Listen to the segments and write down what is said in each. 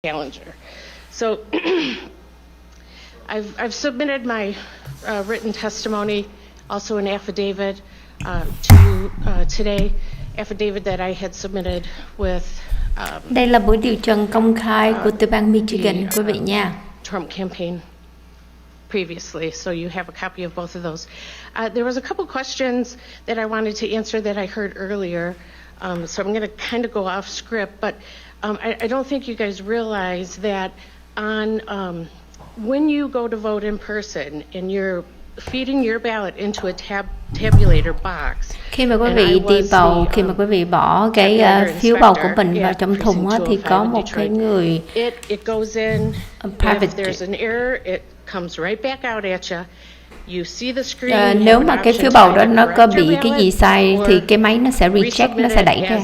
calendar. So I've submitted my written testimony, also an affidavit to you today, affidavit that I had submitted with Đây là buổi điều trần công khai của tiểu bang Michigan, quý vị nha. Trump campaign previously, so you have a copy of both of those. There was a couple questions that I wanted to answer that I heard earlier, so I'm going to kind of go off script, but I don't think you guys realize that on when you go to vote in person and you're feeding your ballot into a tabulator box. Khi mà quý vị đi bầu, khi mà quý vị bỏ cái phiếu bầu của mình vào trong thùng á, thì có một cái người it goes in. private. If there's an error, it comes right back out at you. You see the screen. Nếu mà cái phiếu bầu đó nó có bị cái gì sai thì cái máy nó sẽ reject, nó sẽ đẩy ra.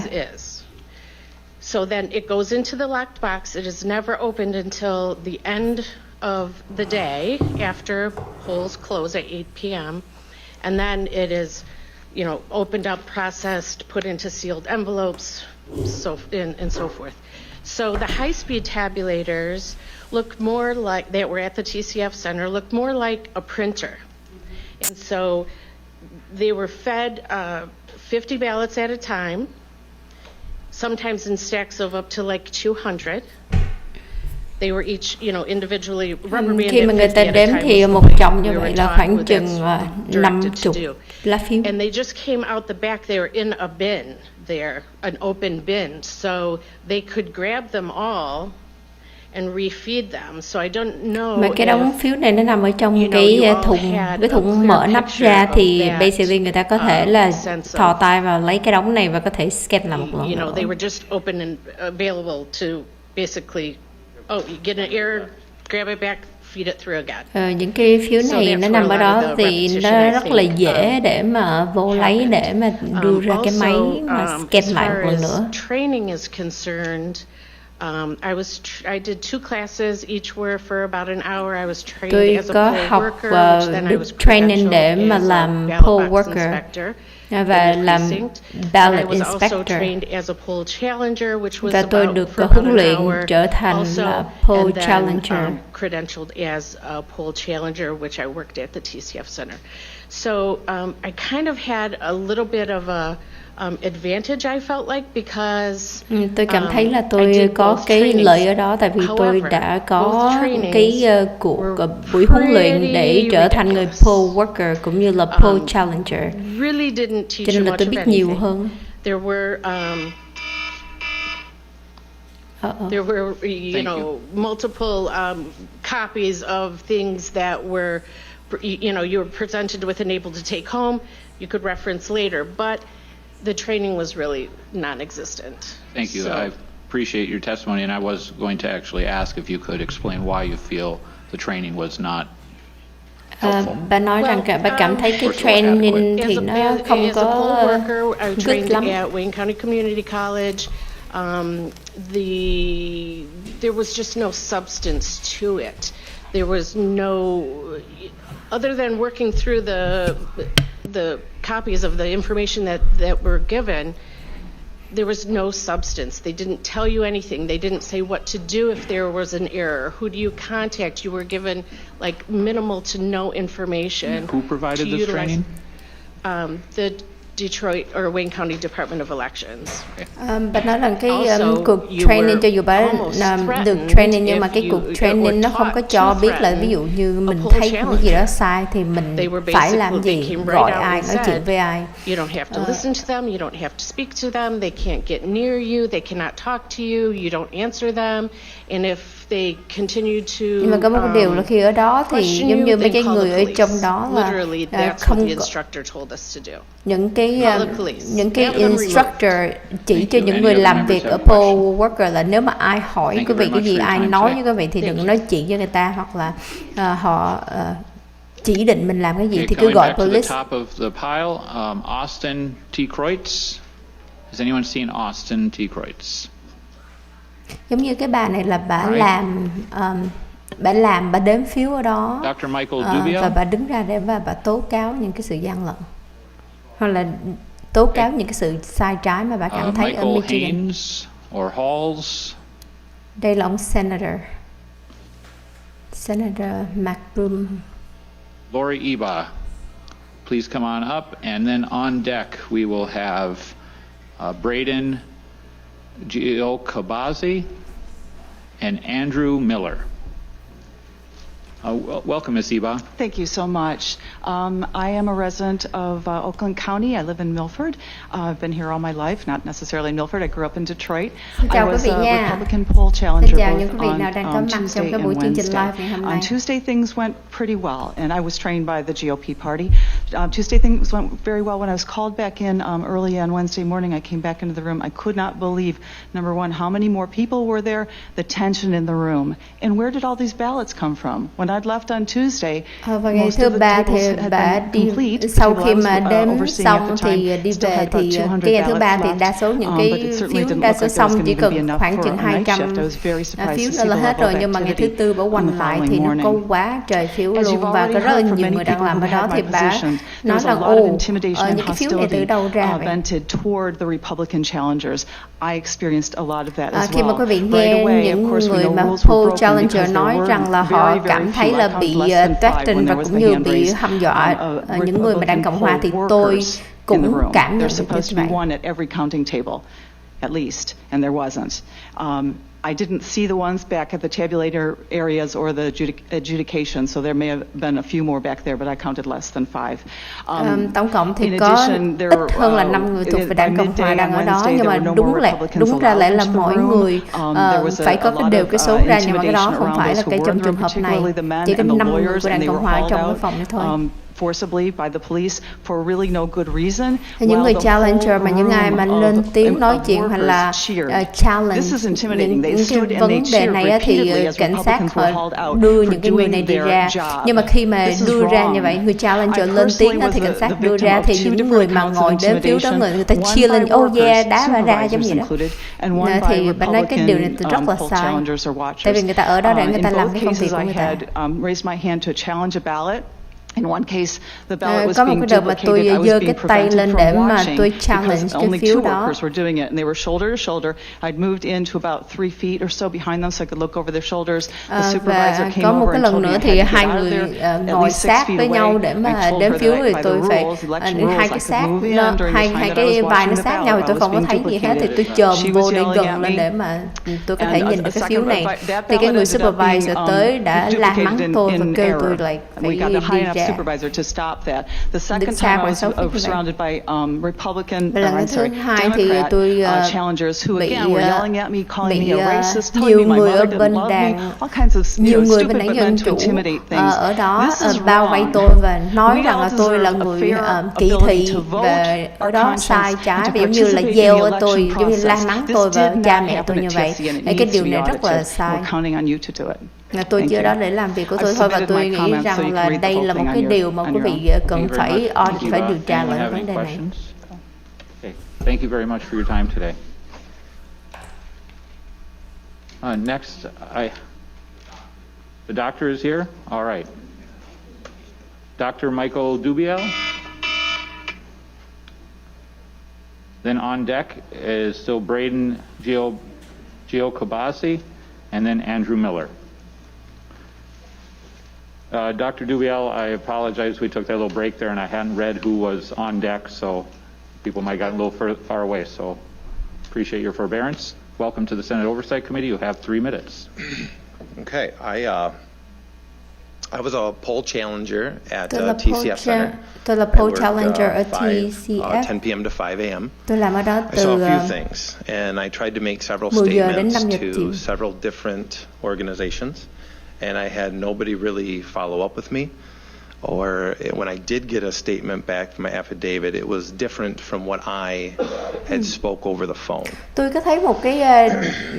So then it goes into the locked box. It is never opened until the end of the day after polls close at 8 p.m. And then it is, opened up, processed, put into sealed envelopes, and so forth. So the high-speed tabulators look more like, that were at the TCF Center, look more like a printer. And so they were fed 50 ballots at a time, sometimes in stacks of up to like 200. They were each, individually rubber-banded. Khi mà người ta đếm thì một chồng như vậy là khoảng chừng 50 lá phiếu. And they just came out the back. They were in a bin there, an open bin, so they could grab them all and refeed them. So I don't know. Mà cái đống phiếu này nó nằm ở trong cái thùng mở nắp ra thì basically người ta có thể là thò tay vào lấy cái đống này và có thể scan lại một lần nữa. They were just open and available to basically. You get an error, grab it back, feed it through again. Những cái phiếu này nó nằm ở đó thì nó rất là dễ để mà vô lấy, để mà đưa ra cái máy mà scan lại một lần nữa. Training is concerned. I did 2 classes, each were for about an hour. I was trained as a poll worker, then I was training để mà làm poll worker và làm ballot inspector. Và tôi được huấn luyện trở thành poll challenger. Credentialed as a poll challenger, which I worked at the TCF Center. So I kind of had a little bit of a advantage, I felt like, because tôi cảm thấy là tôi có cái lợi ở đó, tại vì tôi đã có cái cuộc buổi huấn luyện để trở thành người poll worker cũng như là poll challenger, cho nên là tôi biết nhiều hơn. There were, multiple copies of things that were, you were presented with and able to take home. You could reference later, but the training was really non-existent. Thank you. I appreciate your testimony, and I was going to actually ask if you could explain why you feel the training was not helpful. Bà nói rằng bà cảm thấy cái training thì nó không có good lắm. At Wayne County Community College, there was just no substance to it. There was no, other than working through the copies of the information that were given, there was no substance. They didn't tell you anything. They didn't say what to do if there was an error. Who do you contact? You were given like minimal to no information. Who provided this training? The Detroit or Wayne County Department of Elections. Bà nói rằng cái cuộc training, cho dù bà được training nhưng mà cái cuộc training nó không có cho biết là ví dụ như mình thấy cái gì đó sai thì mình phải làm gì, gọi ai, nói chuyện với ai. You don't have to listen to them, you don't have to speak to them, they can't get near you, they cannot talk to you, you don't answer them, and if they continue to nhưng mà có một điều là khi ở đó thì giống như mấy cái người ở trong đó là không có những cái instructor chỉ cho những người làm việc ở poll worker là nếu mà ai hỏi quý vị cái gì, ai nói với quý vị thì đừng nói chuyện với người ta, hoặc là họ chỉ định mình làm cái gì thì cứ gọi police. Austin T. Kreutz. Has anyone seen Austin T. Kreutz? Giống như cái bà này là bà đếm phiếu ở đó, và bà đứng ra để bà tố cáo những cái sự gian lận hoặc là tố cáo những cái sự sai trái mà bà cảm thấy ở Michigan. Or Halls. Đây là ông Senator McBroom. Lori Eba, please come on up. And then on deck, we will have Braden Giocobazi and Andrew Miller. Welcome, Ms. Eba. Thank you so much. I am a resident of Oakland County. I live in Milford. I've been here all my life, not necessarily in Milford. I grew up in Detroit. I was a Republican poll challenger both on Tuesday and Wednesday. On Tuesday, things went pretty well, and I was trained by the GOP party. Tuesday, things went very well. When I was called back in early on Wednesday morning, I came back into the room. I could not believe, number one, how many more people were there, the tension in the room, and where did all these ballots come from? When I'd left on Tuesday, và ngày thứ ba thì bà đi sau khi mà đếm xong thì đi về thì cái ngày thứ ba thì đa số những cái phiếu đa số xong chỉ cần khoảng chừng 200 phiếu nữa là hết rồi, nhưng mà ngày thứ tư bà quanh lại thì nó có quá trời phiếu luôn và có rất là nhiều người đang làm ở đó, thì bà nói rằng những cái phiếu này từ đâu ra vậy? Khi mà quý vị nghe những người mà poll challenger nói rằng là họ cảm thấy là bị threatened và cũng như bị hăm dọa những người mà đang Cộng hòa, thì tôi cũng cảm nhận được như vậy. At least, and there wasn't. I didn't see the ones back at the tabulator areas or the adjudication, so there may have been a few more back there, but I counted less than 5. Tổng cộng thì có ít hơn là 5 người thuộc về đảng Cộng hòa đang ở đó, nhưng mà đúng ra lại là mỗi người phải có cái đều cái số ra, nhưng mà cái đó không phải là cái trong trường hợp này, chỉ có 5 người của đảng Cộng hòa trong cái phòng này thôi. Forcibly by the police for really no good reason. Những người challenger mà những ai mà lên tiếng nói chuyện hoặc là challenge những cái vấn đề này thì cảnh sát họ đưa những cái người này đi ra, nhưng mà khi mà đưa ra như vậy người challenger lên tiếng thì cảnh sát đưa ra, thì những người mà ngồi đếm phiếu đó người ta chia lên oh yeah đá và ra giống vậy đó, thì bạn nói cái điều này rất là sai, tại vì người ta ở đó để người ta làm cái công việc của người ta. Có một cái đợt mà tôi giơ cái tay lên để mà tôi challenge cái phiếu đó. Và có một cái lần nữa thì hai người ngồi sát với nhau để mà đếm phiếu, thì tôi phải hai cái vai nó sát nhau thì tôi không có thấy gì hết, thì tôi chồm vô để gần lên để mà tôi có thể nhìn được cái phiếu này. Thì cái người supervisor tới đã la mắng tôi và kêu tôi lại phải đi ra. The second time I was surrounded by Republican challengers who again were yelling at me, calling me a racist, telling me my mother didn't love me, all kinds of stupid but meant to intimidate things. Ở đó bao vây tôi và nói rằng là tôi là người kỳ thị, và ở đó sai trái, giống như là gieo ở tôi, giống như la mắng tôi và cha mẹ tôi như vậy. Cái điều này rất là sai. Tôi chưa đó để làm việc của tôi thôi, và tôi nghĩ rằng là đây là một cái điều mà quý vị cần phải điều tra lại vấn đề này. Thank you very much for your time today. Next, the doctor is here. All right. Dr. Michael Dubiel. Then on deck is still Braden Giocobasi, and then Andrew Miller. Dr. Dubiel, I apologize. We took that little break there, and I hadn't read who was on deck, so people might have gotten a little far away. So appreciate your forbearance. Welcome to the Senate Oversight Committee. You have 3 minutes. Okay, I was a poll challenger at TCF Center. Tôi là poll challenger ở TCF. 10 p.m. to 5 a.m. Tôi làm ở đó I từ saw a few things, and I tried to make several 10 giờ đến statements 5 giờ to chiều. several different organizations, and I had nobody really follow up with me. Or when I did get a statement back from my affidavit, it was different from what I had spoke over the phone. Tôi có thấy một cái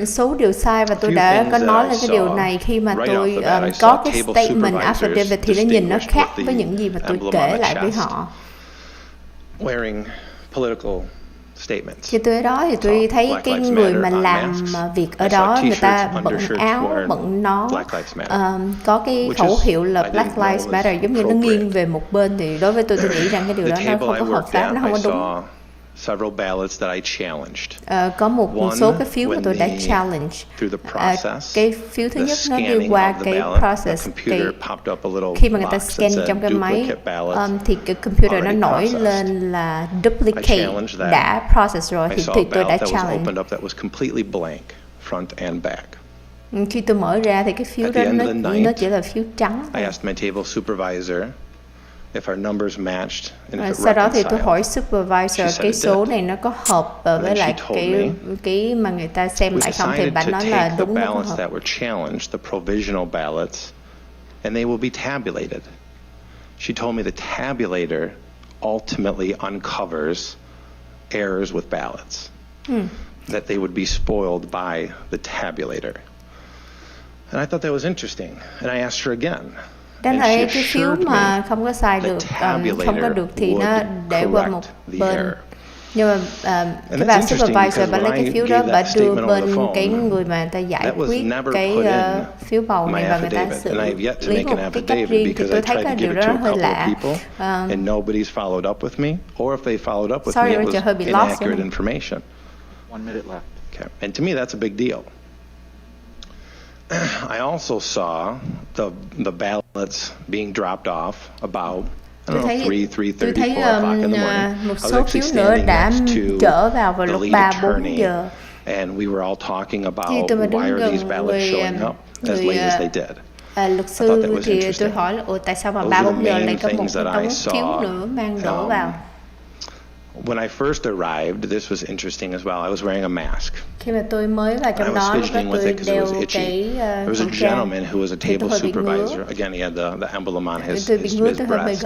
số điều sai, và tôi đã có nói lên cái điều này khi mà tôi có cái statement affidavit, thì nó nhìn nó khác với những gì mà tôi kể lại với họ. Wearing political statements. Khi tôi ở đó thì tôi thấy cái người mà làm việc ở đó, người ta bận áo, bận nón, có cái khẩu hiệu là Black Lives Matter, giống như nó nghiêng về một bên, thì đối với tôi nghĩ rằng cái điều đó nó không có hợp pháp, nó không có đúng. several ballots that I challenged. Có một số cái phiếu mà tôi đã challenge. Through the process, cái phiếu thứ nhất nó đi qua cái process, khi mà người ta scan trong cái máy thì cái computer nó nổi lên là duplicate đã process rồi, thì tôi đã challenge. Khi tôi mở ra thì cái phiếu đó nó chỉ là phiếu trắng. I asked my table supervisor if our numbers matched and if it sau đó thì tôi hỏi reconciled. supervisor cái số này nó có hợp với lại cái mà người ta xem lại không, thì bạn nói là đúng nó không hợp. That were challenged, the provisional ballots, and they will be tabulated. She told me the tabulator ultimately uncovers errors with ballots. That they would be spoiled by the tabulator. And I thought that was interesting, and I asked her again. Đáng lẽ cái phiếu mà không có sai được, không có được thì nó để qua một bên. Nhưng mà cái bà supervisor bà lấy cái phiếu đó, bà đưa bên cái người mà người ta giải quyết cái phiếu bầu này và người ta xử lý một cái cách riêng, thì tôi thấy cái điều đó hơi lạ. Sorry, Richard, hơi bị lost. 1 minute left. Okay. And to me, that's a big deal. I also saw the ballots being dropped off about 3:30, 4 o'clock in the morning. Một số phiếu nữa đã trở vào lúc 3-4 giờ. And we were all talking about why are these ballots showing up as late as they did. Luật sư thì tôi hỏi là tại sao mà 3-4 giờ lại có một đống phiếu nữa mang đổ vào. When I first arrived, this was interesting as well. I was wearing a mask. Khi mà tôi mới vào trong đó, tôi đeo cái there was a gentleman who was a table supervisor. Again, he had the emblem on his breast.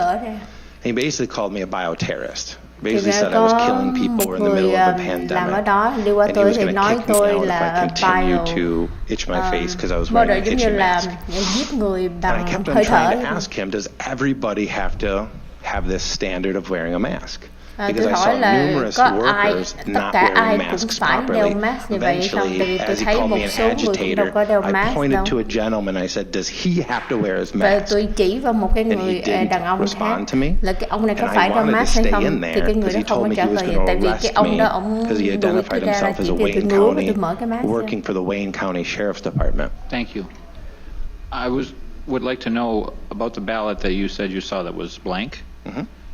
He basically called me a bioterrorist. Basically said I was killing people. We're in the middle of a pandemic. And he was going to kick me out if I continued to itch my face because I was wearing an itchy mask. And I kept on trying to ask him, does everybody have to have this standard of wearing a mask? Because I saw numerous workers not wearing masks properly. Eventually, as he called me an agitator, I pointed to a gentleman. I said, "Does he have to wear his mask?" Tôi chỉ vào một cái người đàn ông khác là cái ông này có phải đeo mask hay không, thì cái người đó không có trả lời, tại vì cái ông đó ông đuổi tôi ra chỉ vì tôi ngứa và tôi mở cái mask. Working for the Wayne County Sheriff's Department. Thank you. I would like to know about the ballot that you said you saw that was blank.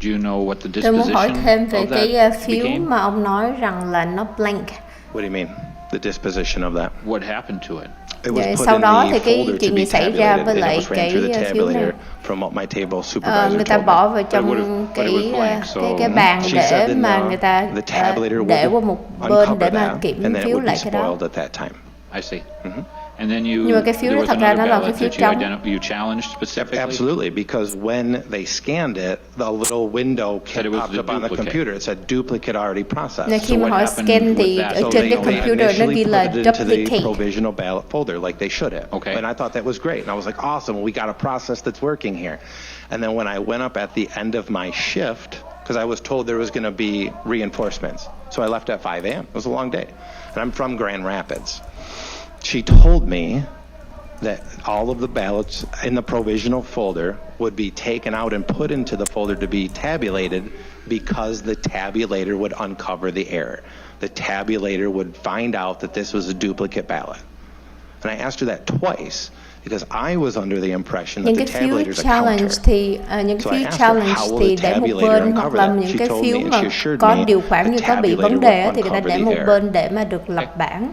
Do you know what the disposition Tôi muốn hỏi thêm về cái phiếu became? mà ông nói rằng là nó blank. What do you mean? The disposition of that? What happened to it? It was put sau in đó the thì cái folder chuyện to be gì xảy ra tabulated, với and it lại was ran cái through the phiếu này? tabulator from what my table supervisor Người ta told bỏ me. vào trong cái bàn để mà người ta để qua một bên để mà kiểm phiếu lại cái đó. I see. And then Nhưng mà cái phiếu đó thật ra nó là cái phiếu trống. You challenged specifically? Absolutely, because when they scanned it, the little window popped up on the computer. It said duplicate already processed. Nên khi mà họ scan thì ở trên cái computer nó ghi là duplicate. Provisional ballot folder like they should have. Okay. And I thought that was great. And I was like, awesome, we got a process that's working here. And then when I went up at the end of my shift, because I was told there was going to be reinforcements. So I left at 5 a.m. It was a long day. And I'm from Grand Rapids. She told me that all of the ballots in the provisional folder would be taken out and put into the folder to be tabulated because the tabulator would uncover the error. The tabulator would find out that this was a duplicate ballot. And I asked her that twice because I was under the impression that the tabulator is a counter. Những cái phiếu challenge thì để một bên, hoặc là những cái phiếu mà có điều khoản như có bị vấn đề thì người ta để một bên để mà được lập bản.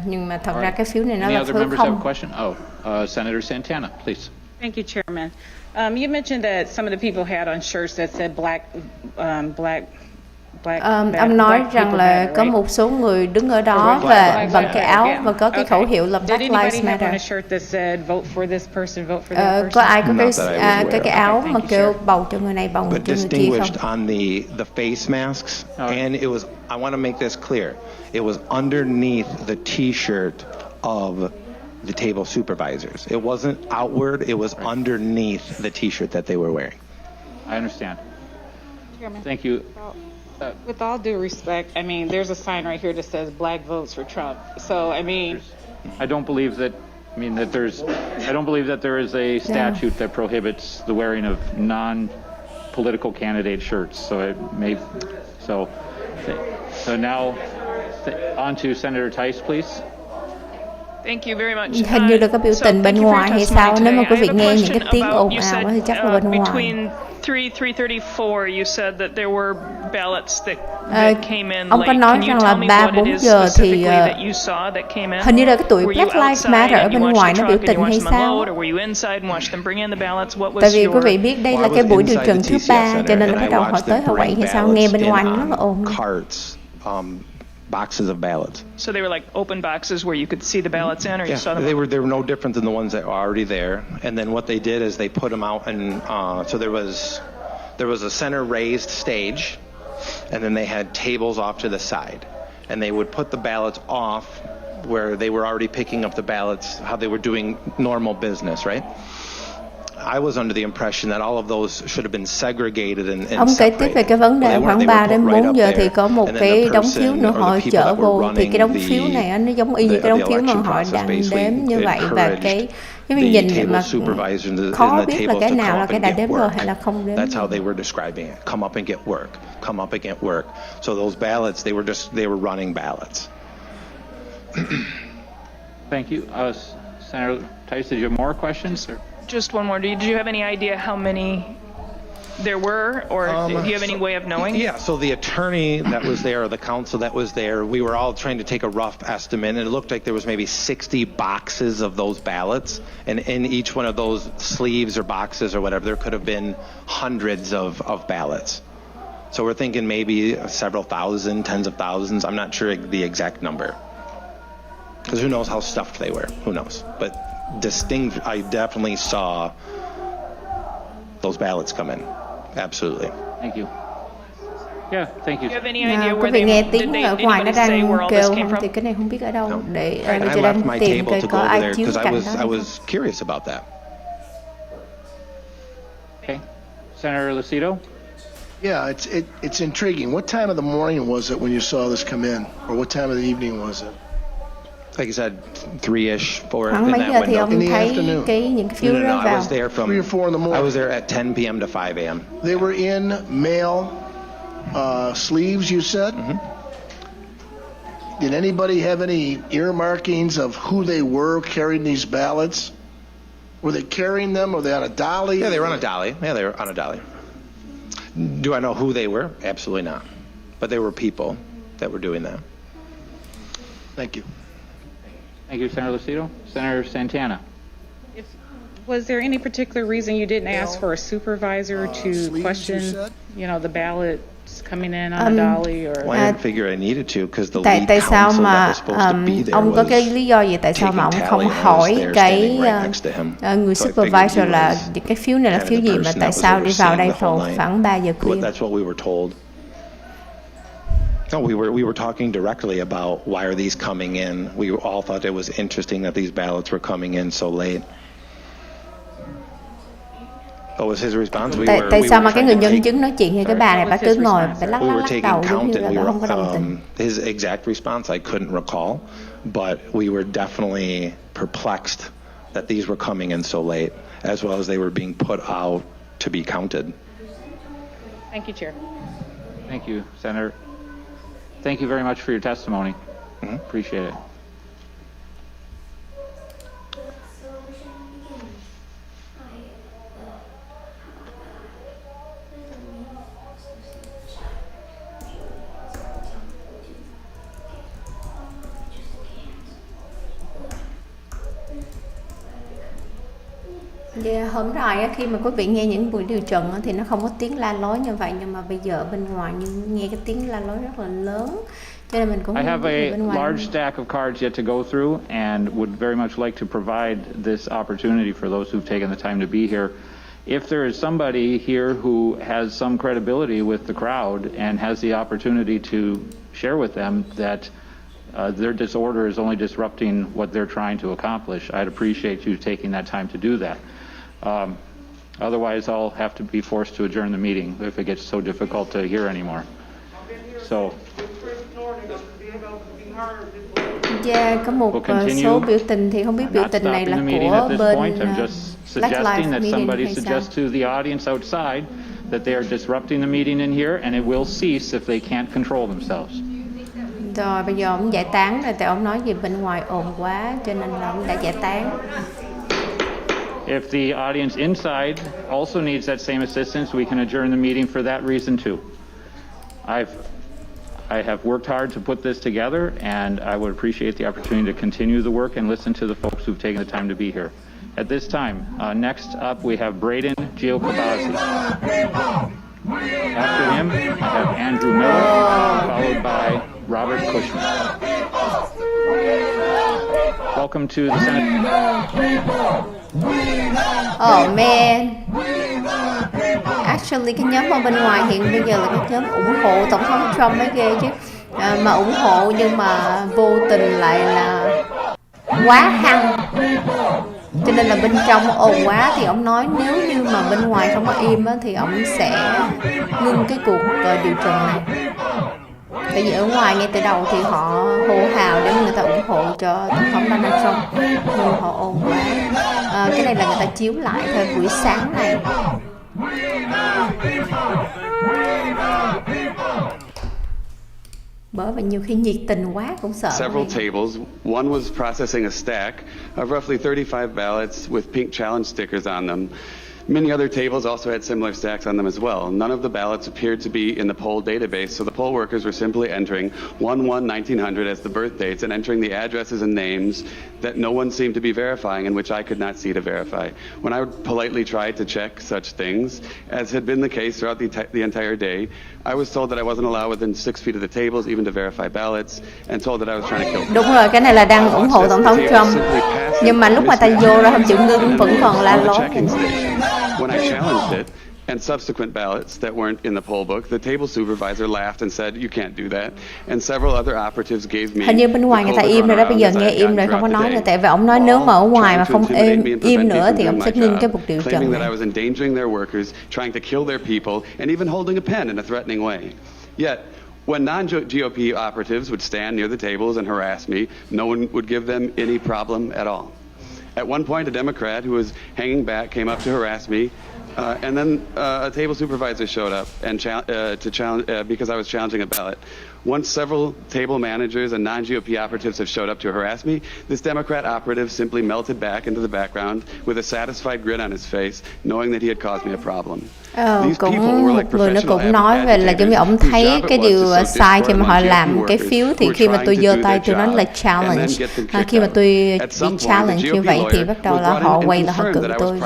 Nhưng mà thật ra cái phiếu này nó là phiếu không. Senator Santana, please. Thank you, Chairman. You mentioned that some of the people had on shirts that said black. Ông nói rằng là có một số người đứng ở đó và bằng cái áo và có cái khẩu hiệu là Black Lives Matter. Có ai có cái áo mà kêu bầu cho người này, bầu cho người kia không? On the face masks, and it was. I want to make this clear. It was underneath the T-shirt of the table supervisors. It wasn't outward. It was underneath the T-shirt that they were wearing. I understand. Chairman. Thank you. With all due respect, I mean, there's a sign right here that says "Black votes for Trump." So, I mean, I don't believe that. I don't believe that there is a statute that prohibits the wearing of non-political candidate shirts. So it may. So So now, on to Senator Tice, please. Thank you very much. Hình như là có biểu tình bên ngoài hay sao? Nếu mà quý vị nghe những cái tiếng ồn ào thì chắc là bên ngoài. Between 3:34, you said that there were ballots that came in Ông có late. nói Can you rằng tell là me 3-4 giờ thì that you saw that came in? hình như là cái tụi Were Black you Lives outside Matter ở and you bên watched ngoài the nó biểu truck and tình you hay watched them sao? unload, or were you inside and watched them bring in the ballots? What was Tại vì your... quý vị biết đây là cái buổi điều trần thứ 3 cho nên là bắt đầu họ tới họ quậy hay sao, nghe bên ngoài nó rất là ồn. Carts, boxes of ballots. So they were like open boxes where you could see the ballots in, or you saw them? They were no different than the ones that were already there. And then what they did is they put them out, and so there was a center raised stage, and then they had tables off to the side, and they would put the ballots off where they were already picking up the ballots, how they were doing normal business, right? I was under the impression that all of those should have been segregated and Ông kể tiếp về cái vấn đề khoảng 3 đến 4 giờ thì có một cái đống phiếu nữa họ chở vô, thì cái đống phiếu này nó giống y như cái đống phiếu mà họ đang đếm như vậy, và cái nhìn mà khó biết là cái nào là cái đã đếm rồi hay là không đếm. That's how they were describing it. Come up and get work. Come up and get work. So those ballots, they were running ballots. Thank you. Senator Tice, did you have more questions? Or? Just one more. Did you have any idea how many there were, or do you have any way of knowing? Yeah, so the attorney that was there, or the counsel that was there, we were all trying to take a rough estimate, and it looked like there was maybe 60 boxes of those ballots, and in each one of those sleeves or boxes or whatever, there could have been hundreds of ballots. So we're thinking maybe several thousand, tens of thousands. I'm not sure the exact number. Because who knows how stuffed they were. Who knows? But I definitely saw those ballots come in. Absolutely. Thank you. Yeah, thank you. Do you have any idea Quý where vị nghe did tiếng ở ngoài nó anybody say đang where all kêu this came không, from? thì cái này không biết ở đâu, để And bây I giờ left đang my tìm table coi to có go over ai there chiếu because cạnh đó I hay không. was curious about that. Okay. Senator Lucido? Yeah, it's intriguing. What time of the morning was it when you saw this come in, or what time of the evening was it? Like I said, 3-ish, 4 Khoảng in mấy that giờ thì window. ông In the thấy afternoon. những cái phiếu No, đó I vào? was there from 3 or 4 in the morning. I was there at 10 p.m. to 5 a.m. They were in mail sleeves, you said? Mm-hmm. Did anybody have any earmarkings of who they were carrying these ballots? Were they carrying them? Were they on a dolly? Yeah, they were on a dolly. Yeah, they were on a dolly. Do I know who they were? Absolutely not. But there were people that were doing that. Thank you. Thank you, Senator Lucido. Senator Santana? Was there any particular reason you didn't ask for a supervisor to sleeves, question, you said? The ballots coming in on a dolly, or? Well, I didn't figure I needed to because the Tại lead tại sao counsel that mà was supposed to be there ông có was cái lý do gì tại sao mà ông taking không tally and I was hỏi there cái standing right next to him. người So I figured supervisor he là was cái phiếu này là kind of phiếu the gì mà person tại that was sao đi vào overseeing đây the whole vào night. khoảng 3 giờ khuya? That's what we were told. No, we were talking directly about why are these coming in. We all thought it was interesting that these ballots were coming in so late. What was his response? Tại sao mà cái người nhân chứng nói chuyện thì cái bà này bà cứ ngồi bà lắc We were lắc taking đầu giống count như and là we bà không có đồng tình. were, his exact response I couldn't recall, but we were definitely perplexed that these were coming in so late, as well as they were being put out to be counted. Thank you, Chair. Thank you, Senator. Thank you very much for your testimony. Mm-hmm. Appreciate it. Hôm rồi khi mà quý vị nghe những buổi điều trần thì nó không có tiếng la lối như vậy, nhưng mà bây giờ bên ngoài nghe cái tiếng la lối rất là lớn, cho nên mình cũng I không have biết a bên ngoài. large stack of cards yet to go through and would very much like to provide this opportunity for those who've taken the time to be here. If there is somebody here who has some credibility with the crowd and has the opportunity to share with them that their disorder is only disrupting what they're trying to accomplish, I'd appreciate you taking that time to do that. Otherwise, I'll have to be forced to adjourn the meeting if it gets so difficult to hear anymore. So, Có một số biểu tình thì không biết biểu tình này là của bên Black Lives suggesting that Matter somebody hay sao. suggest to the audience outside that they are disrupting the meeting in here, and it will cease if they can't control themselves. Rồi bây giờ ông giải tán rồi, tại ông nói gì bên ngoài ồn quá cho nên là ông đã giải tán. If the audience inside also needs that same assistance, we can adjourn the meeting for that reason too. I have worked hard to put this together, and I would appreciate the opportunity to continue the work and listen to the folks who've taken the time to be here. At this time, next up we have Braden Giocabazi. After him, I have Andrew Miller, followed by Robert Cushman. Welcome to the Senate. Oh man. Actually cái nhóm ở bên ngoài hiện bây giờ là cái nhóm ủng hộ tổng thống Trump mới ghê chứ. Mà ủng hộ nhưng mà vô tình lại là quá hăng. Cho nên là bên trong ồn quá thì ông nói nếu như mà bên ngoài không có im á, thì ông sẽ ngưng cái cuộc điều trần này. Tại vì ở ngoài ngay từ đầu thì họ hô hào để người ta ủng hộ cho tổng thống Donald Trump, nhưng họ ồn quá. Cái này là người ta chiếu lại thôi buổi sáng này. Bởi vì nhiều khi nhiệt tình quá cũng sợ. Several tables. One was processing a stack of roughly 35 ballots with pink challenge stickers on them. Many other tables also had similar stacks on them as well. None of the ballots appeared to be in the poll database, so the poll workers were simply entering 1/1/1900 as the birth dates and entering the addresses and names that no one seemed to be verifying and which I could not see to verify. When I politely tried to check such things, as had been the case throughout the entire day, I was told that I wasn't allowed within 6 feet of the tables even to verify ballots and told that I was trying to kill them. Đúng rồi, cái này là đang ủng hộ tổng thống Trump. Nhưng mà lúc mà ta vô ra không chịu ngưng vẫn còn la lối. When I challenged it, and subsequent ballots that weren't in the poll book, the table supervisor laughed and said, "You can't do that." And several other operatives gave me. Hình như bên ngoài người ta im rồi đó, bây giờ nghe im rồi không có nói nữa. Tại vì ông nói nếu mà ở ngoài mà không im nữa thì ông sẽ ngưng cái cuộc điều trần này. I was endangering their workers, trying to kill their people, and even holding a pen in a threatening way. Yet, when non-GOP operatives would stand near the tables and harass me, no one would give them any problem at all. At one point, a Democrat who was hanging back came up to harass me, and then a table supervisor showed up and to challenge because I was challenging a ballot. Once several table managers and non-GOP operatives have showed up to harass me, this Democrat operative simply melted back into the background with a satisfied grin on his face, knowing that he had caused me a problem. Cũng một người nó cũng nói về là giống như ông thấy cái điều sai khi mà họ làm cái phiếu, thì khi mà tôi giơ tay tôi nói là challenge, khi mà tôi bị challenge như vậy thì bắt đầu là họ quay là họ cự tôi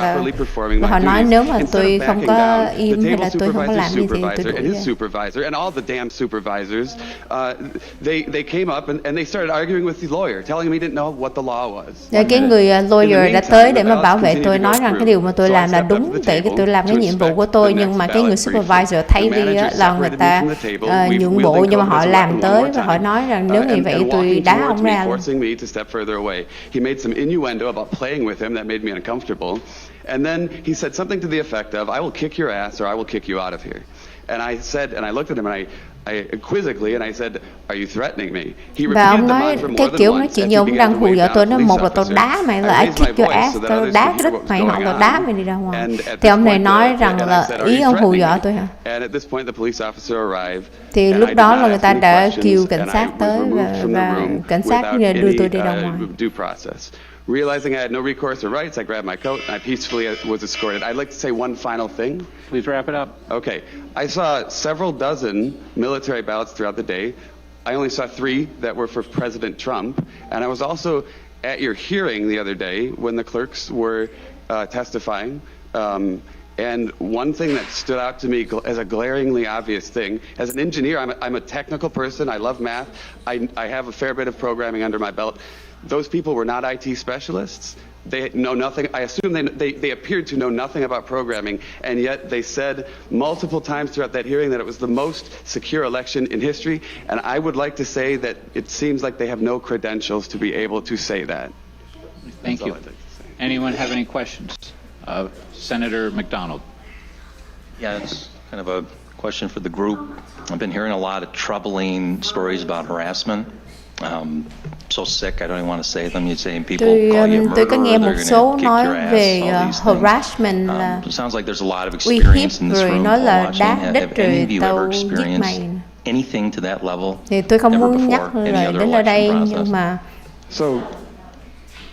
và họ nói nếu mà tôi không có im hay là tôi không có làm gì thì tôi đuổi ra. They came up and they started arguing with the lawyer, telling him he didn't know what the law was. Cái người lawyer đã tới để mà bảo vệ tôi, nói rằng cái điều mà tôi làm là đúng, tại vì tôi làm cái nhiệm vụ của tôi, nhưng mà cái người supervisor thay vì là người ta nhượng bộ, nhưng mà họ làm tới và họ nói rằng nếu như vậy tôi đá ông ra. He made some innuendo about playing with him that made me uncomfortable. And then he said something to the effect of, "I will kick your ass or I will kick you out of here." And I said, and I looked at him and I quizzically and I said, "Are you threatening me?" Và ông nói cái kiểu nói chuyện như ông đang hù dọa tôi, nó một là tôi đá mày, là I kick your ass, tôi đá cái đít mày, hoặc là đá mày đi ra ngoài. Thì ông này nói rằng là ý ông hù dọa tôi hả? Thì lúc đó là người ta đã kêu cảnh sát tới và cảnh sát đưa tôi đi ra ngoài. Realizing I had no recourse or rights, I grabbed my coat and I peacefully was escorted. I'd like to say one final thing. Please wrap it up. Okay. I saw several dozen military ballots throughout the day. I only saw 3 that were for President Trump. And I was also at your hearing the other day when the clerks were testifying. And one thing that stood out to me as a glaringly obvious thing, as an engineer, I'm a technical person. I love math. I have a fair bit of programming under my belt. Those people were not IT specialists. They know nothing. I assume they appeared to know nothing about programming, and yet they said multiple times throughout that hearing that it was the most secure election in history. And I would like to say that it seems like they have no credentials to be able to say that. Thank you. Anyone have any questions? Senator McDonald. Yeah, it's kind of a question for the group. I've been hearing a lot of troubling stories about harassment so sick. I don't even want to say them. You're saying people call you a tôi có nghe murderer, một they're số going to kick nói your ass, về all these things. harassment là It sounds like there's a lot of uy hiếp experience in this rồi room. nói là Watching. đá Have đít any rồi of you tao ever giết experienced mày. anything to that level? Thì tôi không Ever muốn nhắc before? Any lời other đến ở đây election nhưng process? mà So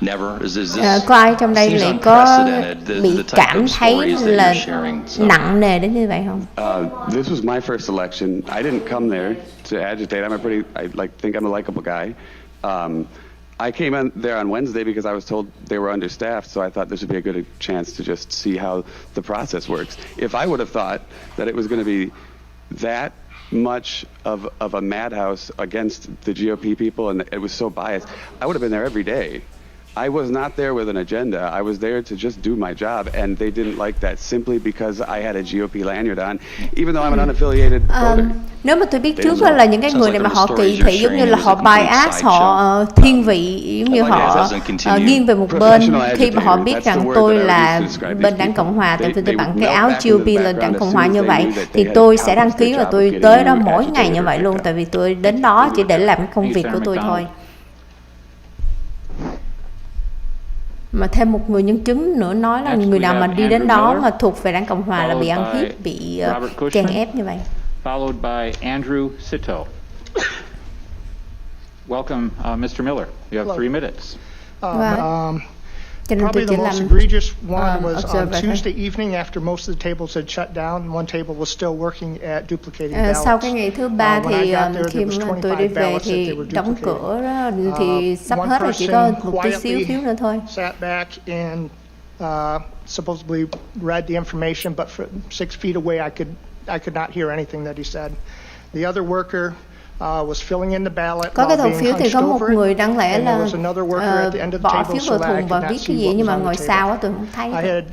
Never. Is this có ai trong đây seems lại có unprecedented, bị the type cảm of thấy stories that là you're sharing, so. nặng nề đến như vậy không? this was my first election. I didn't come there to agitate. I think I'm a likable guy. I came in there on Wednesday because I was told they were understaffed, so I thought this would be a good chance to just see how the process works. If I would have thought that it was going to be that much of a madhouse against the GOP people and it was so biased, I would have been there every day. I was not there with an agenda. I was there to just do my job, and they didn't like that simply because I had a GOP lanyard on, even though I'm an unaffiliated voter. Nếu mà tôi biết trước là những cái người này mà họ kỳ thị giống như là họ bias, họ thiên vị, giống như họ nghiêng về một bên khi mà họ biết rằng tôi là bên đảng Cộng hòa, tại vì tôi mặc cái áo GOP là đảng Cộng hòa như vậy, thì tôi sẽ đăng ký và tôi tới đó mỗi ngày như vậy luôn, tại vì tôi đến đó chỉ để làm cái công việc của tôi thôi. Mà thêm một người nhân chứng nữa nói là người nào mà đi đến đó mà thuộc về đảng Cộng hòa là bị ăn hiếp, bị chèn ép như vậy. Followed by Andrew Sito. Welcome, Mr. Miller. You have 3 minutes. Probably the most egregious one was on Tuesday evening after most of the tables had shut down. One table was still working at duplicating ballots. Sau cái ngày thứ ba thì khi mà tôi đi về thì đóng cửa đó, thì sắp hết rồi, chỉ có một tí xíu nữa thôi. Sat back and supposedly read the information, but from 6 feet away I could not hear anything that he said. The other worker was filling in the ballot. Có cái thùng phiếu thì có một người đáng lẽ là bỏ phiếu vào thùng và viết cái gì, nhưng mà ngồi sau á tôi không thấy. I had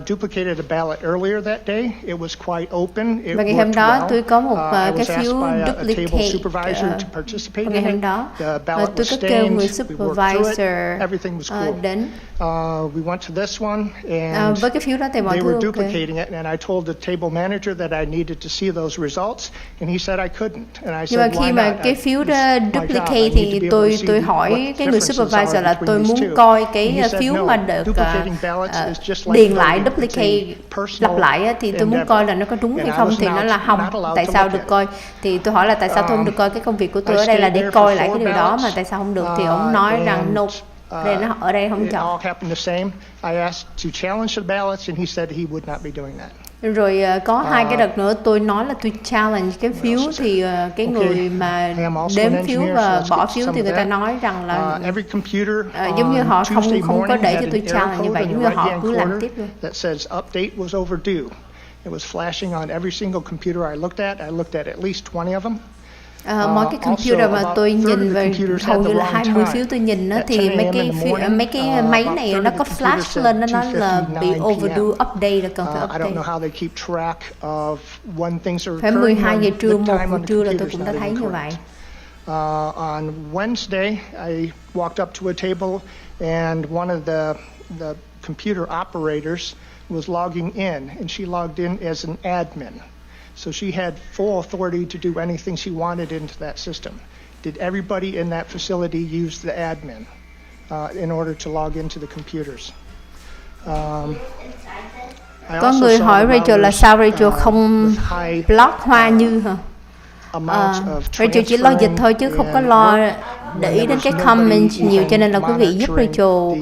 duplicated a ballot earlier that day. It was quite open. Và ngày hôm đó tôi có một cái phiếu duplicate. Và ngày hôm đó tôi có kêu người supervisor đến. We went to this one and với cái phiếu đó thì mọi they thứ were duplicating it, and I told the table manager that I needed to see those results, and he said I couldn't. And I said why not? Cái phiếu đó duplicate thì tôi hỏi cái người supervisor là tôi muốn coi cái phiếu mà được điền lại duplicate lặp lại thì tôi muốn coi là nó có đúng hay không, thì nó là không. Tại sao được coi? Thì tôi hỏi là tại sao tôi không được coi, cái công việc của tôi ở đây là để coi lại cái điều đó mà tại sao không được, thì ông nói rằng no, ở đây không chọn. I asked to challenge the ballots and he said he would not be doing that. Rồi có hai cái đợt nữa tôi nói là tôi challenge cái phiếu, thì cái người mà đếm phiếu và bỏ phiếu thì người ta nói rằng là giống như họ không có để cho tôi challenge như vậy, giống như họ cứ làm tiếp luôn. That says update was overdue. It was flashing on every single computer I looked at. I looked at least 20 of them. Mỗi cái computer mà tôi nhìn về hầu như là 20 phiếu tôi nhìn đó, thì mấy cái máy này nó có flash lên, nó nói là bị overdue update, là cần phải update. Phải 12 giờ trưa, 1 giờ trưa là tôi cũng đã thấy như vậy. On Wednesday, I walked up to a table and one of the computer operators was logging in, and she logged in as an admin. So she had full authority to do anything she wanted into that system. Did everybody in that facility use the admin in order to log into the computers? Có người hỏi Rachel là sao Rachel không block Hoa Như hả? Rachel chỉ lo dịch thôi chứ không có lo để ý đến cái comment nhiều, cho nên là quý vị giúp Rachel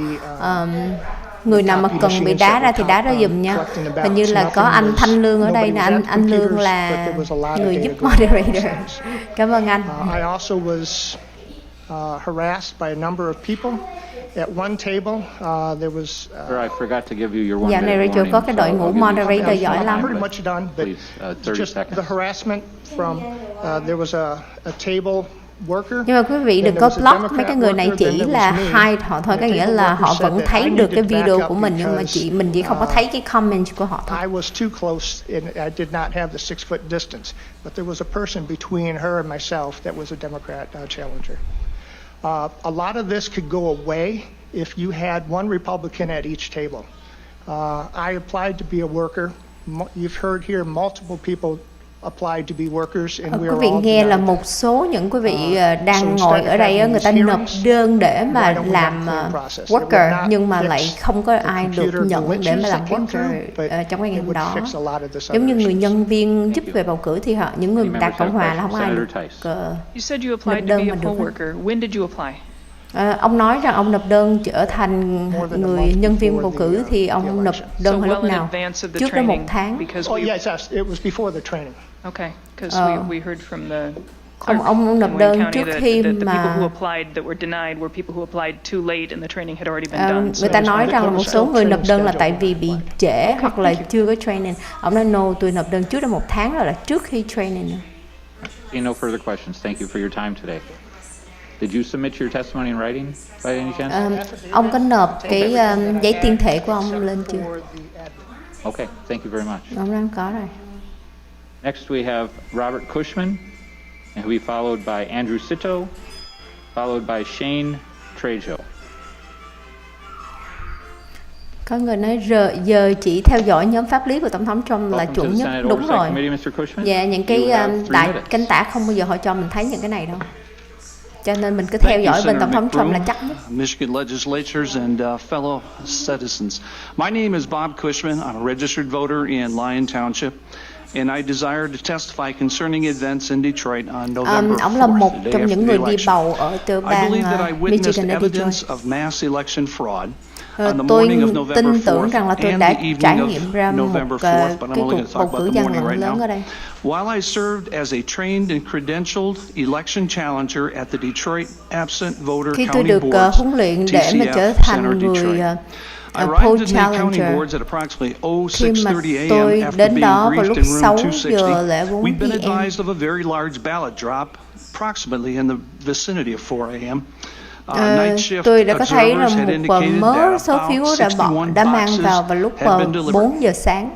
người nào mà cần bị đá ra thì đá ra giùm nha. Hình như là có anh Thanh Lương ở đây nè, anh Lương là người giúp moderator. Cảm ơn anh. I also was harassed by a number of people. At one table, there was. Sir, I forgot to give you your 1 minute. Dạ này Rachel có cái đội ngũ moderator giỏi lắm. Pretty much done, but just the harassment from there was a table. Nhưng mà quý vị đừng có block mấy cái người này, chỉ là hide họ thôi, có nghĩa là họ vẫn thấy được cái video của mình, nhưng mà mình chỉ không có thấy cái comment của họ thôi. I was too close and I did not have the 6-foot distance, but there was a person between her and myself that was a Democrat challenger. A lot of this could go away if you had one Republican at each table. I applied to be a worker. You've heard here multiple people applied to be workers, and we Quý are vị all nghe là denied. một số những quý vị So đang instead ngồi of ở đây, having người ta these nộp hearings, đơn để why mà don't we làm have a clear process? It would worker, not nhưng mà fix lại không có ai được computer nhận để mà glitches làm that came worker through, but trong cái ngày it hôm would đó. fix a lot of this Giống như other người issues. nhân viên giúp về bầu cử thì họ, những người Any Đảng members Cộng have hòa là không ai questions? được Senator Tice. You said you applied nộp to be đơn a mà poll được. worker. When did you apply? Ông nói rằng ông nộp đơn trở thành More than a người month nhân viên before bầu the, cử thì the ông nộp election. đơn So vào lúc well in nào? advance of the Trước đó một training, tháng. because Oh, we yes, it was before the training. okay, because we heard from the clerk Ông nộp in Wayne đơn County trước that khi the people mà who applied that were denied were people who applied too late and the training had already been done. người ta nói rằng là một số người nộp đơn là tại vì bị trễ hoặc là chưa có training. Ông nói no, tôi nộp đơn trước đó một tháng rồi, là trước khi training. Seeing no further questions, thank you for your time today. Did you submit your testimony in writing by any chance? Ông có nộp cái giấy tuyên thệ của ông lên chưa? Okay, thank you very much. Ông đang có rồi. Next we have Robert Cushman, and he'll be followed by Andrew Sito, followed by Shane Trejo. Có người nói giờ chỉ theo dõi nhóm pháp lý của Tổng thống Trump là Welcome to chuẩn the nhất. Senate Đúng Oversight rồi. Committee, Mr. Cushman. Dạ, những cái You have 3 minutes. cánh tả không bao giờ họ cho mình thấy những cái này đâu. Cho nên mình cứ theo dõi bên Tổng thống Trump là chắc nhất. Michigan legislatures and fellow citizens. My name is Bob Cushman. I'm a registered voter in Lyon Township, and I desire to testify concerning events in Detroit on November Ông là 4th, một the day trong after những the người đi election. bầu ở tiểu I bang believe that I witnessed Michigan ở Detroit. evidence of mass election fraud on the Tôi morning of November tin tưởng 4th rằng là tôi and đã the evening trải of nghiệm ra một November cái 4th, but I'm only cuộc going to bầu talk cử about the gian morning lận right lớn now. ở đây. While I served as a trained and credentialed election challenger at the Detroit Absent Voter Khi tôi County được Boards, huấn luyện để mà TCF, trở thành Center, người Detroit. I poll arrived at the county challenger, boards at approximately khi mà 06:30 tôi a.m. after đến being đó vào briefed lúc in room 6 260. giờ lẻ 4 We'd been p.m. advised of a very large ballot drop, approximately in the vicinity of 4 a.m. Night shift Tôi đã có thấy là observers had một indicated mớ that số phiếu about đã 61 mang vào boxes lúc had been delivered. 4 giờ sáng.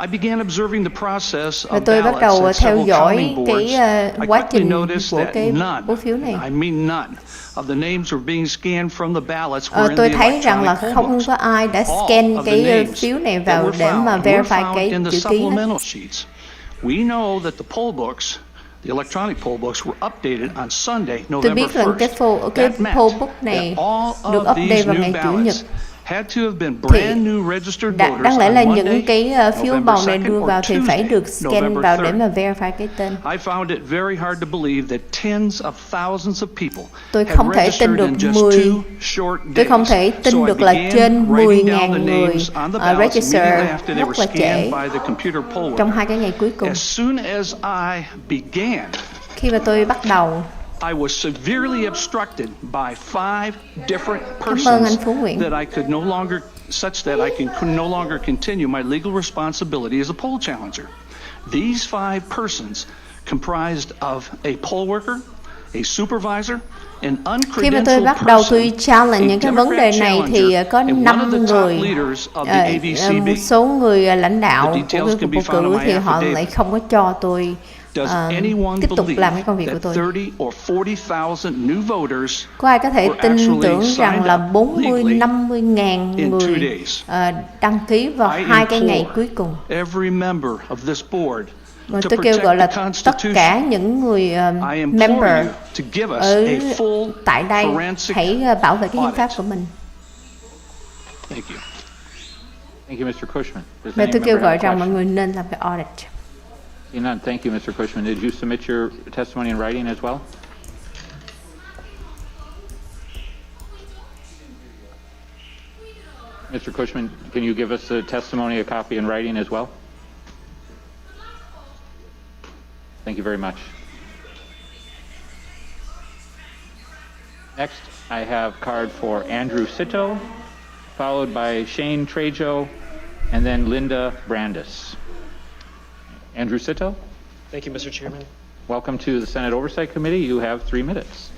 I began observing the process Và of tôi bắt ballots đầu at theo several dõi county boards. cái I quá quickly trình noticed của that cái none, bố phiếu này. I mean none, of the names were being scanned from the ballots were in Tôi the thấy rằng là electronic poll không books. có ai đã All scan of the cái names phiếu này that vào were để mà found were verify found cái in the chữ ký hết. supplemental sheets. We know that the poll books, the electronic poll books, were updated on Sunday, Tôi November biết rằng 1st. cái That meant poll book này that all được of update these vào new ngày Chủ nhật. ballots had to have been brand new registered voters Đáng lẽ là on những Monday, cái phiếu November bầu này 2nd, đưa or vào thì phải được Tuesday, scan November vào để 3rd. mà verify cái tên. I found it very hard to believe that tens of thousands of people Tôi had không thể tin registered được in just 10 two short Tôi không days. thể tin So I được là began trên writing down 10.000 the người names on the ballots register immediately after they rất were là scanned trễ by the computer poll trong worker. hai cái ngày cuối cùng. As soon as I began, Khi mà tôi bắt đầu, I was severely obstructed by 5 different cảm ơn anh persons Phú Nguyễn. that I could no longer, such that I could no longer continue my legal responsibility as a poll challenger. These 5 persons comprised of a poll worker, a supervisor, an khi mà tôi uncredentialed bắt đầu tôi person, challenge a những cái vấn Democrat đề này thì challenger, có and one 5 of the top người, leaders of the ABCB. một số người lãnh đạo The của details cái can cuộc be bầu found in cử my thì họ affidavit. lại không có cho tôi Does anyone tiếp tục believe làm cái công việc của that tôi. 30 or 40,000 new voters Có ai có thể were tin actually tưởng rằng signed là up 40-50 ngàn in 2 người days? đăng ký vào I 2 cái ngày implore cuối cùng. every member of this board Mà to tôi kêu gọi protect là the tất Constitution. cả những người I implore member you to give us ở a full tại đây forensic hãy bảo vệ cái hiến pháp audit. của mình. Thank you. Thank you, Mr. Cushman. Does Và any tôi kêu member gọi have a rằng mọi question? người nên làm cái audit. Seeing none, thank you, Mr. Cushman. Did you submit your testimony in writing as well? Mr. Cushman, can you give us the testimony, a copy in writing as well? Thank you very much. Next, I have card for Andrew Sito, followed by Shane Trejo, and then Linda Brandis. Andrew Sito? Thank you, Mr. Chairman. Welcome to the Senate Oversight Committee. You have 3 minutes.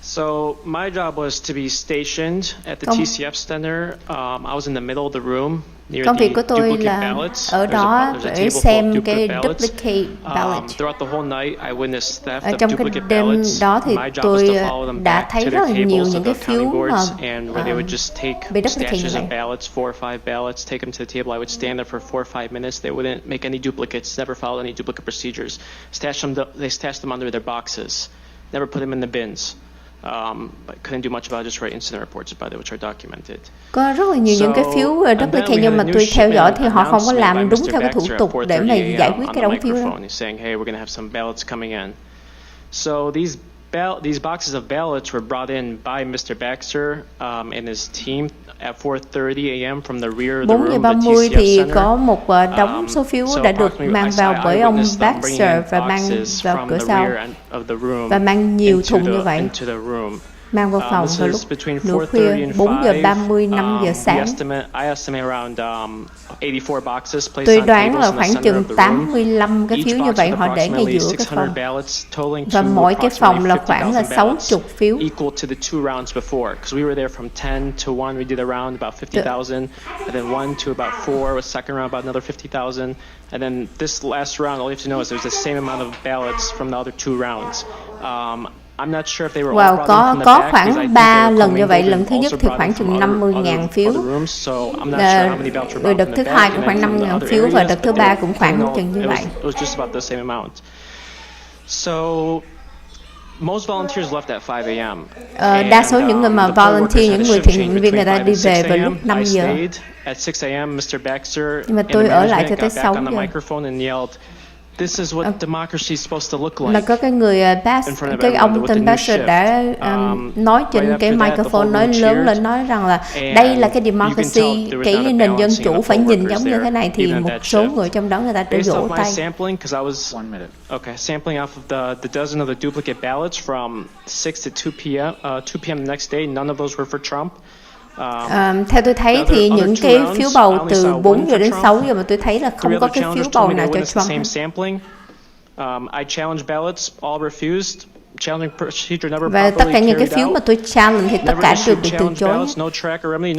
So my job was to be stationed at the TCF Center. I was in the middle of the room near Công the việc của tôi duplicate là ballots. ở đó There's a để table full of xem cái duplicate ballots. duplicate ballot. Throughout the whole night, I witnessed theft Ở of trong cái duplicate đêm ballots. đó thì My job was tôi to follow them đã back thấy to rất là their nhiều tables những of cái the phiếu county mà boards, and where they would just take bị duplicate như stashes vậy. of ballots, 4 or 5 ballots, take them to the table. I would stand there for 4 or 5 minutes. They wouldn't make any duplicates, never followed any duplicate procedures. They stashed them under their boxes, never put them in the bins. But couldn't do much about it, just write incident reports about it, which are documented. Có rất là nhiều những cái phiếu duplicate nhưng mà tôi theo dõi thì họ không có làm đúng theo cái thủ tục để mà giải quyết cái đống phiếu đó. Saying, hey, we're going to have some ballots coming in. So these boxes of ballots were brought in by Mr. Baxter and his team at 4:30 a.m. from the rear of the room, the 4:30 TCF thì Center. có một đống số phiếu đã được mang vào bởi ông Baxter và mang vào cửa sau và mang nhiều thùng như vậy, mang vào phòng vào lúc nửa khuya, 4 giờ 30, 5 giờ sáng. Tôi đoán là khoảng chừng 85 cái phiếu như vậy họ để ngay giữa cái phòng. Và mỗi cái phòng là khoảng là 60 phiếu. And then 1 to about 4, with second round about another 50,000. And then this last round, all you have to know is there's the same amount of ballots from the other 2 rounds. I'm not sure if they were all brought in from the back, because I think they were lần như vậy, commingled lần thứ and nhất also thì brought khoảng in chừng from 50.000 phiếu. other rooms, so I'm not sure how many ballots were brought Đợt from thứ the hai back cũng and khoảng then from the 5.000 other phiếu và areas, đợt thứ but ba cũng khoảng chừng như vậy. it was just about the same amount. So most volunteers left at 5 a.m. Đa số những người mà volunteer, những người thiện nguyện viên, người ta đi về vào lúc 5 giờ. At 6 a.m., Mr. Baxter Nhưng mà tôi ở lại cho tới 6 giờ. This is what democracy is supposed to look like. Mà có cái người cái ông tên Baxter đã nói trên cái microphone, nói lớn lên, nói rằng là đây là cái democracy, cái nền dân chủ phải nhìn giống như thế này, thì một số người trong đó người ta đã vỗ tay. Okay, sampling off of the dozen of the duplicate ballots from 6 to 2 p.m. the next day, none of those were for Trump. Theo tôi thấy thì những cái phiếu bầu từ 4 giờ đến 6 giờ mà tôi thấy là không có cái phiếu bầu nào cho Trump. I challenged ballots, all refused. Và tất cả những cái phiếu mà tôi challenge thì tất cả đều bị từ chối.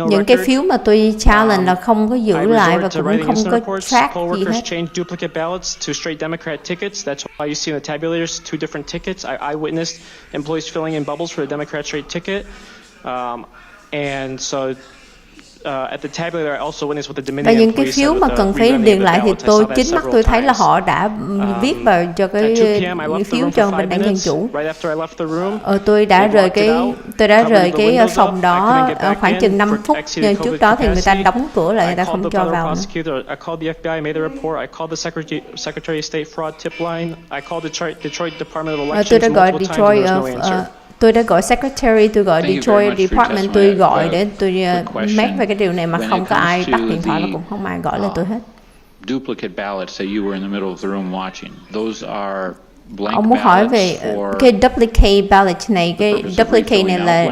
Những cái phiếu mà tôi challenge là không có giữ lại và cũng không có track gì hết. Duplicate ballots to straight Democrat tickets. That's why you see in the tabulators 2 different tickets. I witnessed employees filling in bubbles for the Democrat straight ticket. And so at the tabulator, I also witnessed what the Dominion và những cái phiếu mà cần phải điền lại thì tôi chính mắt tôi thấy là họ đã viết vào cho cái phiếu cho bên đảng Dân Chủ. Tôi đã rời cái phòng đó khoảng chừng 5 phút, nhưng trước đó thì người ta đóng cửa lại, người ta không cho vào nữa. I called the FBI, made a report. I called the Secretary of State fraud tip line. I called Detroit Department of Elections Tôi đã gọi multiple times and there was no answer. Tôi đã gọi Secretary, tôi gọi Detroit Department, tôi gọi để tôi mét về cái điều này mà không có ai bắt điện thoại và cũng không ai gọi lên tôi hết. Duplicate ballots that you were in the middle of the room watching. Those are blank Ông muốn hỏi về cái duplicate ballot này, cái duplicate này là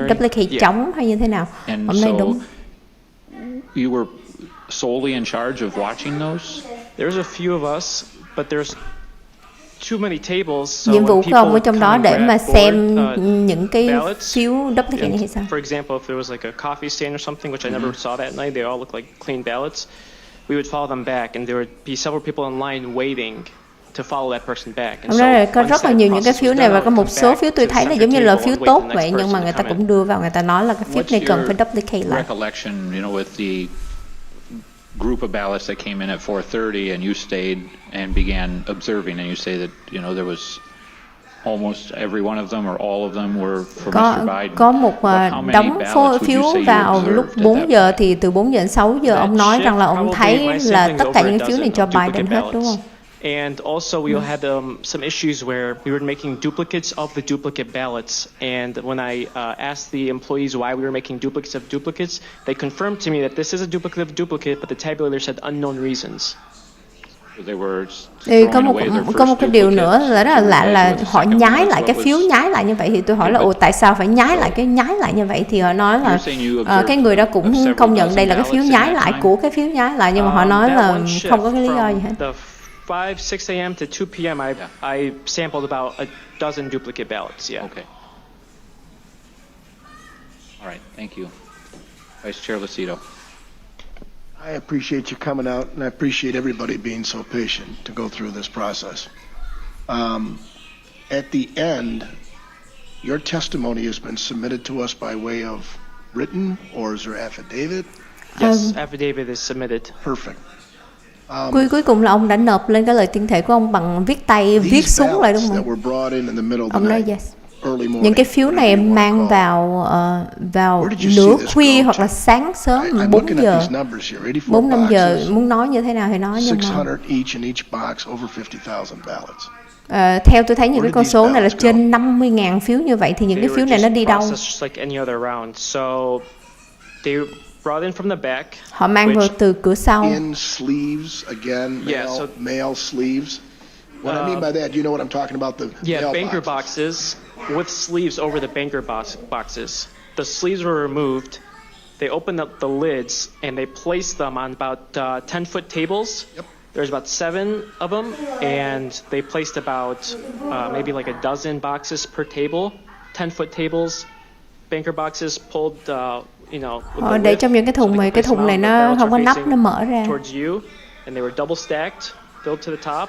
duplicate trống hay như thế nào? Ông nói đúng. You were solely in charge of watching those? There's a few of us, but there's too many tables, so nhiệm vụ của ông ở trong đó để mà xem board, những cái phiếu duplicate này hay sao? For example, if there was like a coffee stand or something, which I never saw that night, they all looked like clean ballots. We would follow them back, and there would be several people in line waiting to follow that person back. Ông nói là có rất là nhiều những cái phiếu này và có một số phiếu tôi thấy là giống như là phiếu tốt vậy, nhưng mà người ta cũng đưa vào, người ta nói là cái phiếu này cần phải duplicate lại. Recollection, with the group of ballots that came in at 4:30 and you stayed and began observing, and you say that there was almost every one of them or all of them were for Mr. Biden. Có một đống phiếu vào lúc 4 giờ, thì từ 4 giờ đến 6 giờ ông nói rằng là ông thấy là tất cả những phiếu này cho Biden hết, đúng không? And also we had some issues where we were making duplicates of the duplicate ballots. And when I asked the employees why we were making duplicates of duplicates, they confirmed to me that this is a duplicate of duplicate, but the tabulator said unknown reasons. Thì có một cái điều nữa là rất là lạ là họ nhái lại cái phiếu, nhái lại như vậy, thì tôi hỏi là tại sao phải nhái lại như vậy, thì họ nói là cái người đó cũng công nhận đây là cái phiếu nhái lại của cái phiếu nhái lại, nhưng mà họ nói là không có cái lý do gì hết. 5, 6 a.m. to 2 p.m. I sampled about a dozen duplicate ballots. Yeah. Okay. All right, thank you. Vice Chair Lucido. I appreciate you coming out, and I appreciate everybody being so patient to go through this process. At the end, your testimony has been submitted to us by way of written, or is there affidavit? Yes, affidavit is submitted. Perfect. Cuối cùng là ông đã nộp lên cái lời tuyên thệ của ông bằng viết tay, viết xuống lại đúng không? Ông nói yes. Những cái phiếu này em mang vào nửa khuya hoặc là sáng sớm 4 giờ, 4-5 giờ, muốn nói như thế nào thì nói, nhưng mà theo tôi thấy những cái con số này là trên 50.000 phiếu như vậy, thì những cái phiếu này nó đi đâu? Họ mang vào từ cửa sau. In sleeves again, mail sleeves. What I mean by that, you know what I'm talking about, the banker boxes with sleeves over the banker boxes. The sleeves were removed. They opened up the lids and they placed them on about 10-foot tables. Yep. There's about 7 of them, and they placed about maybe like a dozen boxes per table, 10-foot tables, banker boxes pulled. Họ để trong những cái thùng mà cái thùng này nó không có nắp, nó mở ra. Towards you, and they were double stacked, filled to the top.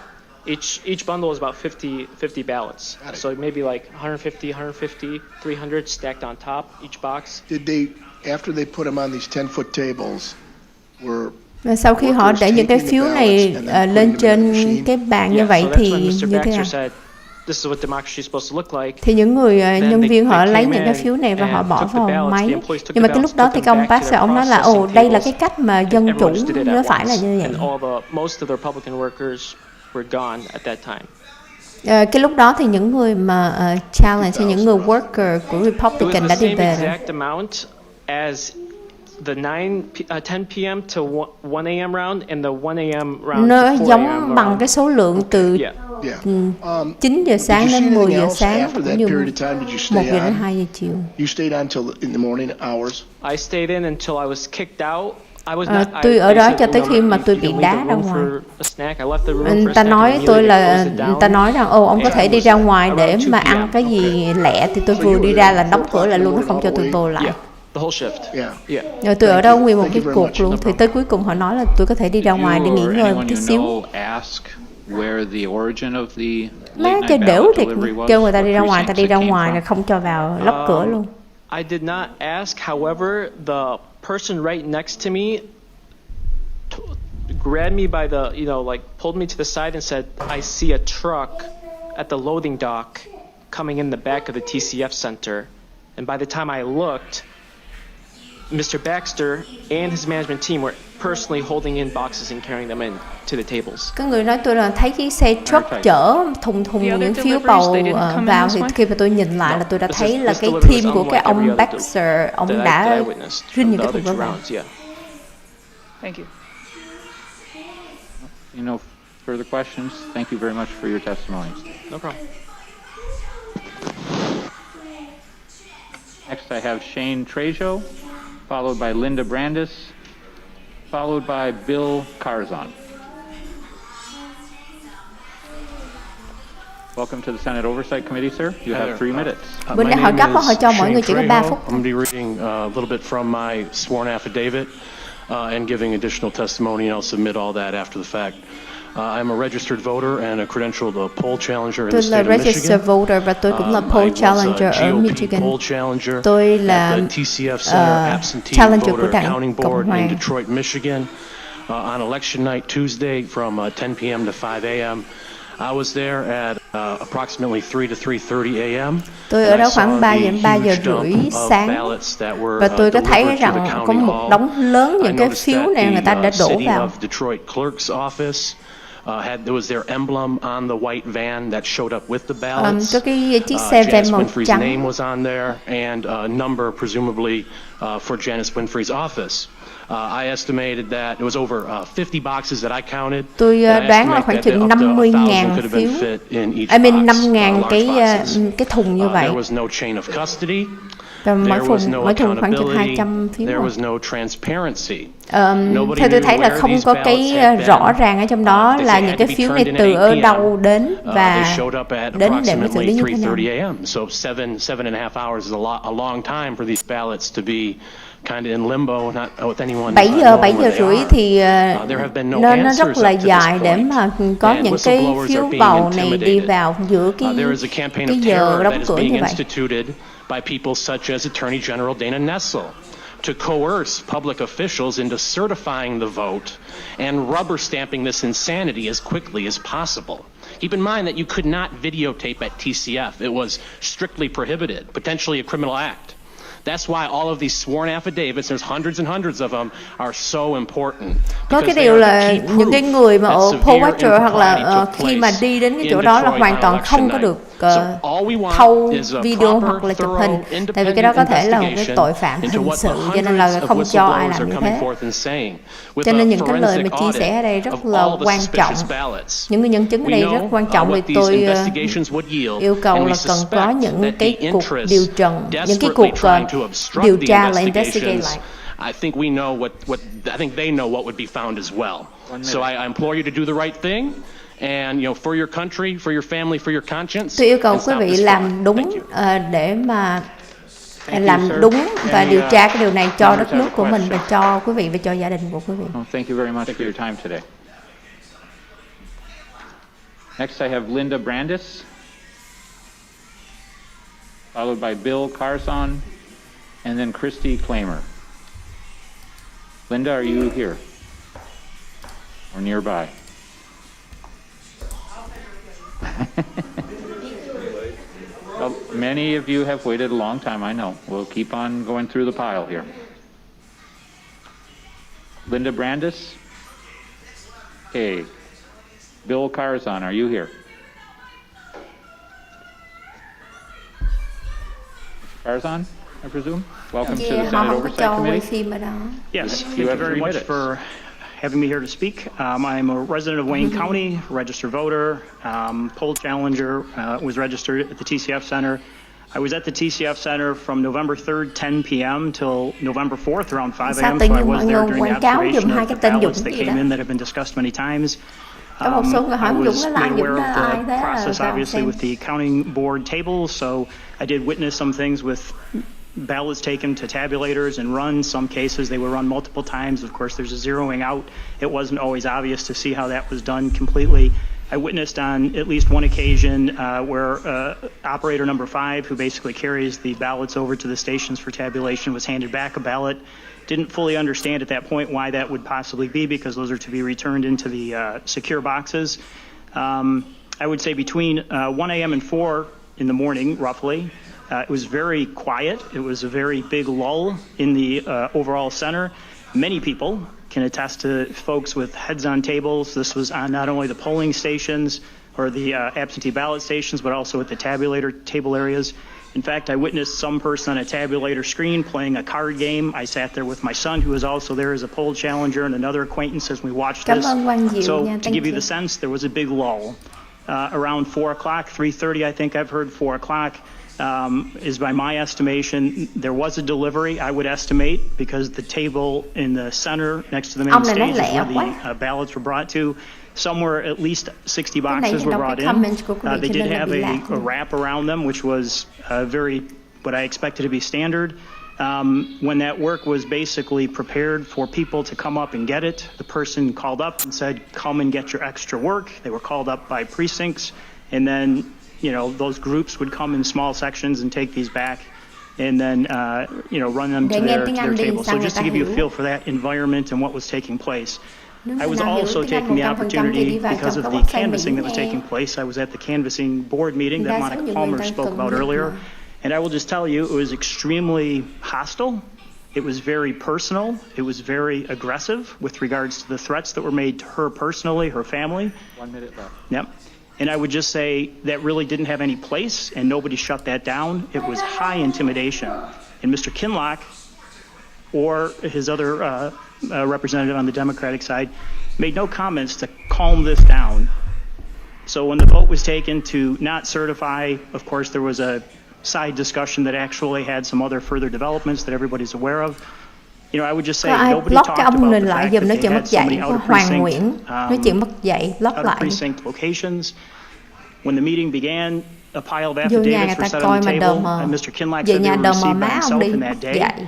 Each bundle is about 50 ballots. So maybe like 150, 300 stacked on top each box. Did they, after they put them on these 10-foot tables, sau khi họ để những cái phiếu này lên trên cái bàn như vậy thì như thế nào? Thì những người nhân viên họ lấy những cái phiếu này và họ bỏ vào máy. Nhưng mà cái lúc đó thì ông Baxter ông nói là đây là cái cách mà dân chủ nó phải là như vậy. Cái lúc đó thì những người mà challenge hay những người worker của Republican đã đi về rồi. The 10 p.m. to 1 a.m. round and the 1 a.m. round nó to 4 giống a.m. bằng cái số lượng từ 9 giờ sáng đến 10 giờ sáng, cũng như 1 giờ đến 2 giờ chiều. You stayed until in the morning hours. I stayed in until I was kicked out. Tôi ở đó cho tới khi mà tôi bị đá ra ngoài. Người ta nói tôi là, người ta nói rằng ông có thể đi ra ngoài để mà ăn cái gì lẹ, thì tôi vừa đi ra là đóng cửa lại luôn, nó không cho tôi vô lại. Rồi tôi ở đâu nguyên một cái cuộc luôn, thì tới cuối cùng họ nói là tôi có thể đi ra ngoài để nghỉ ngơi một tí xíu. Má chơi đểu thiệt, kêu người ta đi ra ngoài, ta đi ra ngoài rồi không cho vào, lóc cửa luôn. I did not ask, however, the person right next to me grabbed me by the, pulled me to the side and said, I see a truck at the loading dock coming in the back of the TCF center. And by the time I looked, Mr. Baxter and his management team were personally holding in boxes and carrying them in to the tables. Có người nói tôi là thấy cái xe truck chở thùng những phiếu bầu vào, thì khi mà tôi nhìn lại là tôi đã thấy là cái team của cái ông Baxter, ông đã rinh những cái thùng đó vào. Thank you. No further questions. Thank you very much for your testimonies. No problem. Next, I have Shane Trejo, followed by Linda Brandis, followed by Bill Carzon. Welcome to the Senate Oversight Committee, sir. You have 3 minutes. Bên đây họ gấp, họ cho mọi người chỉ có 3 phút. I'm going to be reading a little bit from my sworn affidavit and giving additional testimony, and I'll submit all that after the fact. I'm a registered voter and a credentialed poll challenger in the state of Michigan. Tôi là registered voter và tôi cũng là poll challenger ở Michigan. Tôi là challenger của đảng Cộng hòa. in Detroit, Michigan. On election night Tuesday from 10 p.m. to 5 a.m. I was there at approximately 3 to 3:30 a.m. Tôi ở đó khoảng 3 giờ rưỡi sáng và tôi có thấy rằng có một đống lớn những cái phiếu này người ta đã đổ vào. Detroit clerk's office there was their emblem on the white van that showed up with the ballots. Có cái chiếc xe van màu Winfrey's trắng. name was on there and a number presumably for Janice Winfrey's office. I estimated that it was over 50 boxes that I counted. Tôi đoán là khoảng chừng 50.000 phiếu. I mean 5.000 cái thùng như vậy. There was no chain of custody. mỗi thùng khoảng chừng 200 phiếu. There was no transparency. Theo tôi thấy là không có cái rõ ràng ở trong đó là những cái phiếu này từ ở đâu đến và đến để mà xử lý như thế nào. So 7.5 hours is a long time for these ballots to be kind of in limbo, not with anyone. 7 giờ rưỡi thì nó rất là dài để mà có những cái phiếu bầu này đi vào giữa cái giờ đóng cửa như vậy. By people such as Attorney General Dana Nessel to coerce public officials into certifying the vote and rubber stamping this insanity as quickly as possible. Keep in mind that you could not videotape at TCF. It was strictly prohibited, potentially a criminal act. That's why all of these sworn affidavits, there's hundreds and hundreds of them, are so important. Có cái điều là những cái người mà ở poll watcher hoặc là khi mà đi đến cái chỗ đó là hoàn toàn không có được thâu video hoặc là chụp hình, tại vì cái đó có thể là một cái tội phạm hình sự, cho nên là không cho ai làm như thế. Cho nên những cái lời mà chia sẻ ở đây rất là quan trọng. Những cái nhân chứng ở đây rất quan trọng, vì tôi yêu cầu là cần có những cái cuộc điều trần, những cái cuộc điều tra là investigate lại. I think we know I think they know what would be found as well. So I implore you to do the right thing. And for your country, for your family, for your conscience. Tôi yêu cầu quý vị làm đúng để mà làm đúng và điều tra cái điều này cho đất nước của mình và cho quý vị và cho gia đình của quý vị. Thank you very much for your time today. Next I have Linda Brandis, followed by Bill Carzon, and then Christy Klamer. Linda, are you here or nearby? Well, many of you have waited a long time, I know. We'll keep on going through the pile here. Linda Brandis? Okay. Bill Carzon, are you here? Carzon, I presume? Welcome to the Senate Oversight Committee. Yes, thank you very much for having me here to speak. I'm a resident of Wayne County, registered voter, poll challenger, was registered at the TCF Center. I was at the TCF Center from November 3rd, 10 p.m. till November 4th, around 5 a.m. So I was there during the observation of the ballots that came in that have been discussed many times. I was made aware of the process, obviously, with the counting board tables, so I did witness some things with ballots taken to tabulators and run. Some cases they were run multiple times. Of course, there's a zeroing out. It wasn't always obvious to see how that was done completely. I witnessed on at least one occasion where operator number 5, who basically carries the ballots over to the stations for tabulation, was handed back a ballot. Didn't fully understand at that point why that would possibly be, because those are to be returned into the secure boxes. I would say between 1 a.m. and 4 in the morning, roughly, it was very quiet. It was a very big lull in the overall center. Many people can attest to folks with heads on tables. This was on not only the polling stations or the absentee ballot stations, but also at the tabulator table areas. In fact, I witnessed some person on a tabulator screen playing a card game. I sat there with my son, who was also there as a poll challenger, and another acquaintance as we watched this. So to give you the sense, there was a big lull. Around 4 o'clock, 3:30, I think I've heard 4 o'clock, is by my estimation. There was a delivery, I would estimate, because the table in the center next to the main stage is where the ballots were brought to. Somewhere at least 60 boxes were brought in. They did have a wrap around them, which was very what I expected to be standard. When that work was basically prepared for people to come up and get it, the person called up and said, "Come and get your extra work." They were called up by precincts, and then those groups would come in small sections and take these back, and then run them to their table. So just to give you a feel for that environment and what was taking place. I was also taking the opportunity, because of the canvassing that was taking place. I was at the canvassing board meeting that Monica Palmer spoke about earlier. And I will just tell you, it was extremely hostile. It was very personal. It was very aggressive with regards to the threats that were made to her personally, her family. 1 minute left. Yep. And I would just say that really didn't have any place, and nobody shut that down. It was high intimidation. And Mr. Kinloch, or his other representative on the Democratic side, made no comments to calm this down. So when the vote was taken to not certify, of course, there was a side discussion that actually had some other further developments that everybody's aware of. You know, I would just say Có ai nobody block talked cái ông about mình the lại fact giùm that nói they chuyện mất had somebody dạy. out of Hoàng Nguyễn precinct, nói chuyện mất dạy, block out of lại. precinct locations. When the meeting began, a pile of Vô nhà affidavits người were ta set coi on the mà table. đờ mờ. Mr. Kinlack Về said nhà they were đờ mờ received by má ông himself đi in mất that day. dạy.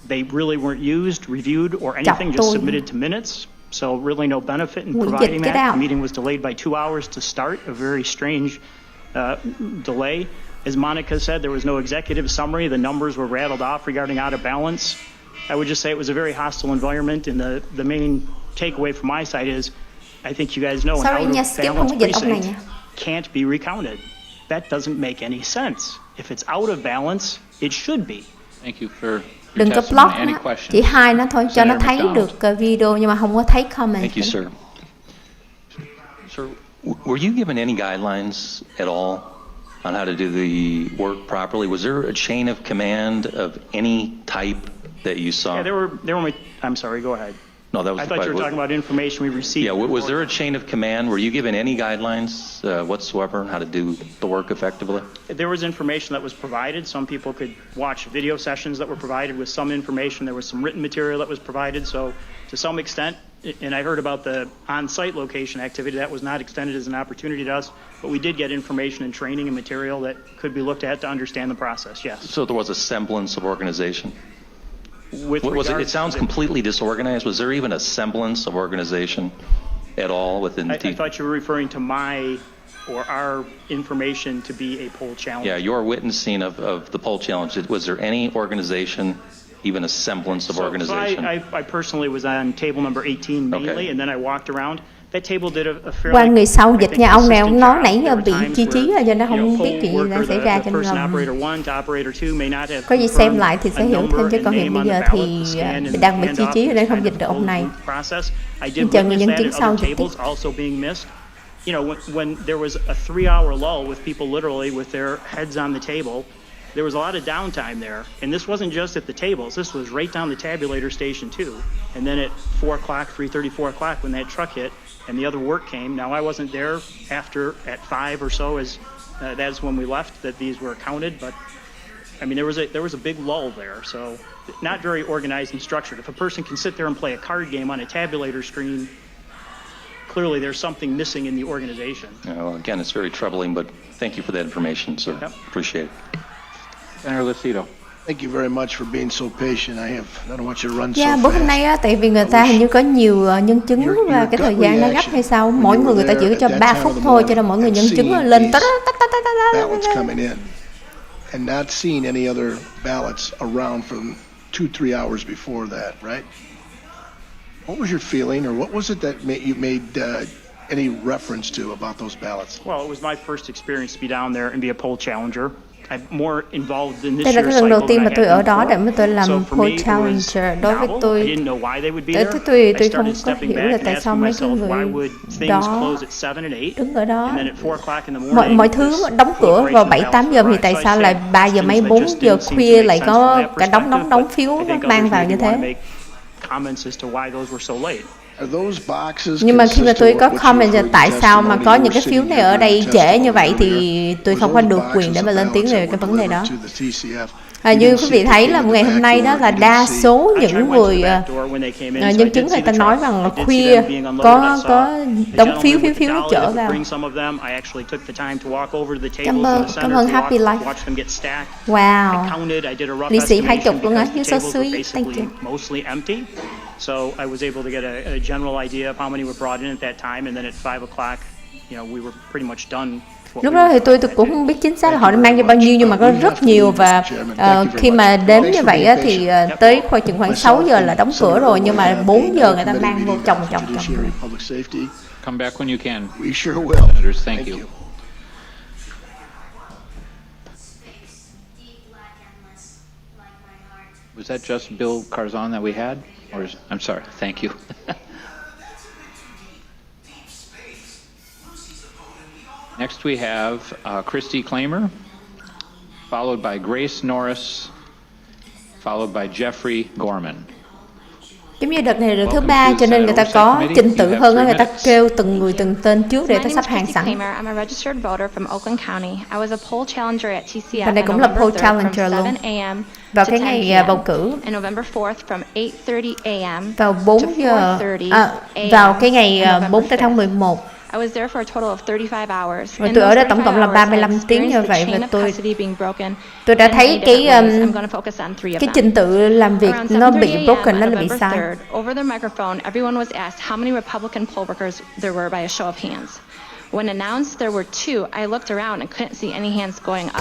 They really weren't used, reviewed, or Chọc anything, just tôi. submitted to minutes. So really no benefit in Nguyễn providing Dịch, get that. out. The meeting was delayed by 2 hours to start, a very strange delay. As Monica said, there was no executive summary. The numbers were rattled off regarding out of balance. I would just say it was a very hostile environment, and the main takeaway from my side is, I think you guys know, an Sorry out nha, of skip không balance có dịch ông này precinct nha. can't be recounted. That doesn't make any sense. If it's out of balance, it should be. Thank you for your Đừng có testimony. block Any nó, questions? chỉ hai nó thôi cho nó Senator thấy McDonald. được video nhưng mà không có thấy comment. Thank you, sir. Sir, were you given any guidelines at all on how to do the work properly? Was there a chain of command of any type that you saw? Yeah, there were. I'm sorry. Go ahead. No, that was I the thought you were question. talking about information we received. Yeah, was there a chain of command? Were you given any guidelines whatsoever on how to do the work effectively? There was information that was provided. Some people could watch video sessions that were provided with some information. There was some written material that was provided. So to some extent, and I heard about the on-site location activity, that was not extended as an opportunity to us, but we did get information and training and material that could be looked at to understand the process, yes. So there was a semblance of organization? With Was it regards sounds to completely disorganized. Was there even a semblance of organization at all within the I thought you were referring to my or our information to be a poll challenge. Yeah, your witnessing of the poll challenge, was there any organization, even a semblance of organization? So I personally was on table number 18 mainly, Okay. and then I walked around. That table did a fairly, Qua người sau dịch nha, ông này ông nói nãy giờ bị times chi trí where, rồi cho nên you know, không biết poll chuyện gì đang worker, xảy ra the cho nên person là operator 1 to operator 2 may not have có gì xem confirmed lại thì sẽ a hiểu number thêm chứ and còn name hiện bây on the giờ ballot, thì scan and đang bị hand chi off trí cho nên kind không of dịch được ông này. process. I Nhưng did chờ người witness nhân that chứng at sau other dịch tiếp. tables also being missed. You know, when there was a 3-hour lull with people literally with their heads on the table, there was a lot of downtime there. And this wasn't just at the tables. This was right down the tabulator station too. And then at 4 o'clock, 3:30, 4 o'clock, when that truck hit and the other work came. Now, I wasn't there after at 5 or so, as that's when we left, that these were counted. But I mean, there was a big lull there. So not very organized and structured. If a person can sit there and play a card game on a tabulator screen, clearly there's something missing in the organization. Well, again, it's very troubling, but thank you for that information, sir. Yep. Appreciate it. Senator Lucido. Thank you very much for being so patient. I don't want you to run so Yeah, bữa hôm fast. nay á, tại vì người ta hình như có nhiều nhân chứng và cái thời gian nó gấp hay sao, mỗi người ta chỉ cho 3 phút thôi cho nên mỗi người nhân chứng lên ballots coming in and not seeing any other ballots around for 2-3 hours before that, right? What was your feeling, or what was it that you made any reference to about those ballots? Well, it was my first experience to be down there and be a poll challenger. I'm more involved in this Đây là year's cái lần cycle đầu than tiên I mà had tôi ở been đó để before. mà tôi làm So for poll me, it was challenger. Đối với novel. I tôi, didn't know why they would be tôi there. tôi I không started có stepping hiểu là back and tại sao asking mấy cái myself, why người would things đó close at 7 and 8? đứng ở đó. And then at 4 o'clock in the morning, Mọi thứ đóng cửa vào 7-8 giờ thì tại sao lại 3 giờ mấy 4 giờ khuya lại có cả đống phiếu mang vào như thế? comments as to why those were so late. Nhưng mà khi mà tôi có comment là tại sao mà có những cái phiếu này ở đây trễ như vậy thì tôi không có được quyền để mà lên tiếng về cái vấn đề đó. Như quý vị thấy là ngày hôm nay đó là đa số những người nhân chứng người ta nói rằng là khuya có đóng phiếu nó chở vào. Cảm ơn Happy Life. Wow. Lý sĩ 20 luôn á, you're so sweet, thank you. So I was able to get a general idea of how many were brought in at that time, and then at 5 o'clock, you know, we were pretty much done. Lúc đó thì tôi cũng không biết chính xác là họ mang cho bao nhiêu, nhưng mà có rất nhiều và khi mà đếm như vậy á, thì tới khoảng 6 giờ là đóng cửa rồi, nhưng mà 4 giờ người ta mang vô chồng. Come back when you can. We sure will. Senators, thank you. Was that just Bill Carzon that we had? Or I'm sorry, thank you. Next we have Christy Claimer, followed by Grace Norris, followed by Jeffrey Gorman. Giống như đợt này là thứ ba cho nên người ta có trình tự hơn, người ta kêu từng người từng tên trước để ta sắp hàng sẵn. Và đây cũng là poll challenger luôn. Vào cái ngày bầu cử, vào 4 giờ, vào cái ngày 4 tháng 11. Và tôi ở đó tổng cộng là 35 tiếng như vậy, và tôi đã thấy cái trình tự làm việc nó bị broken, nó bị sai.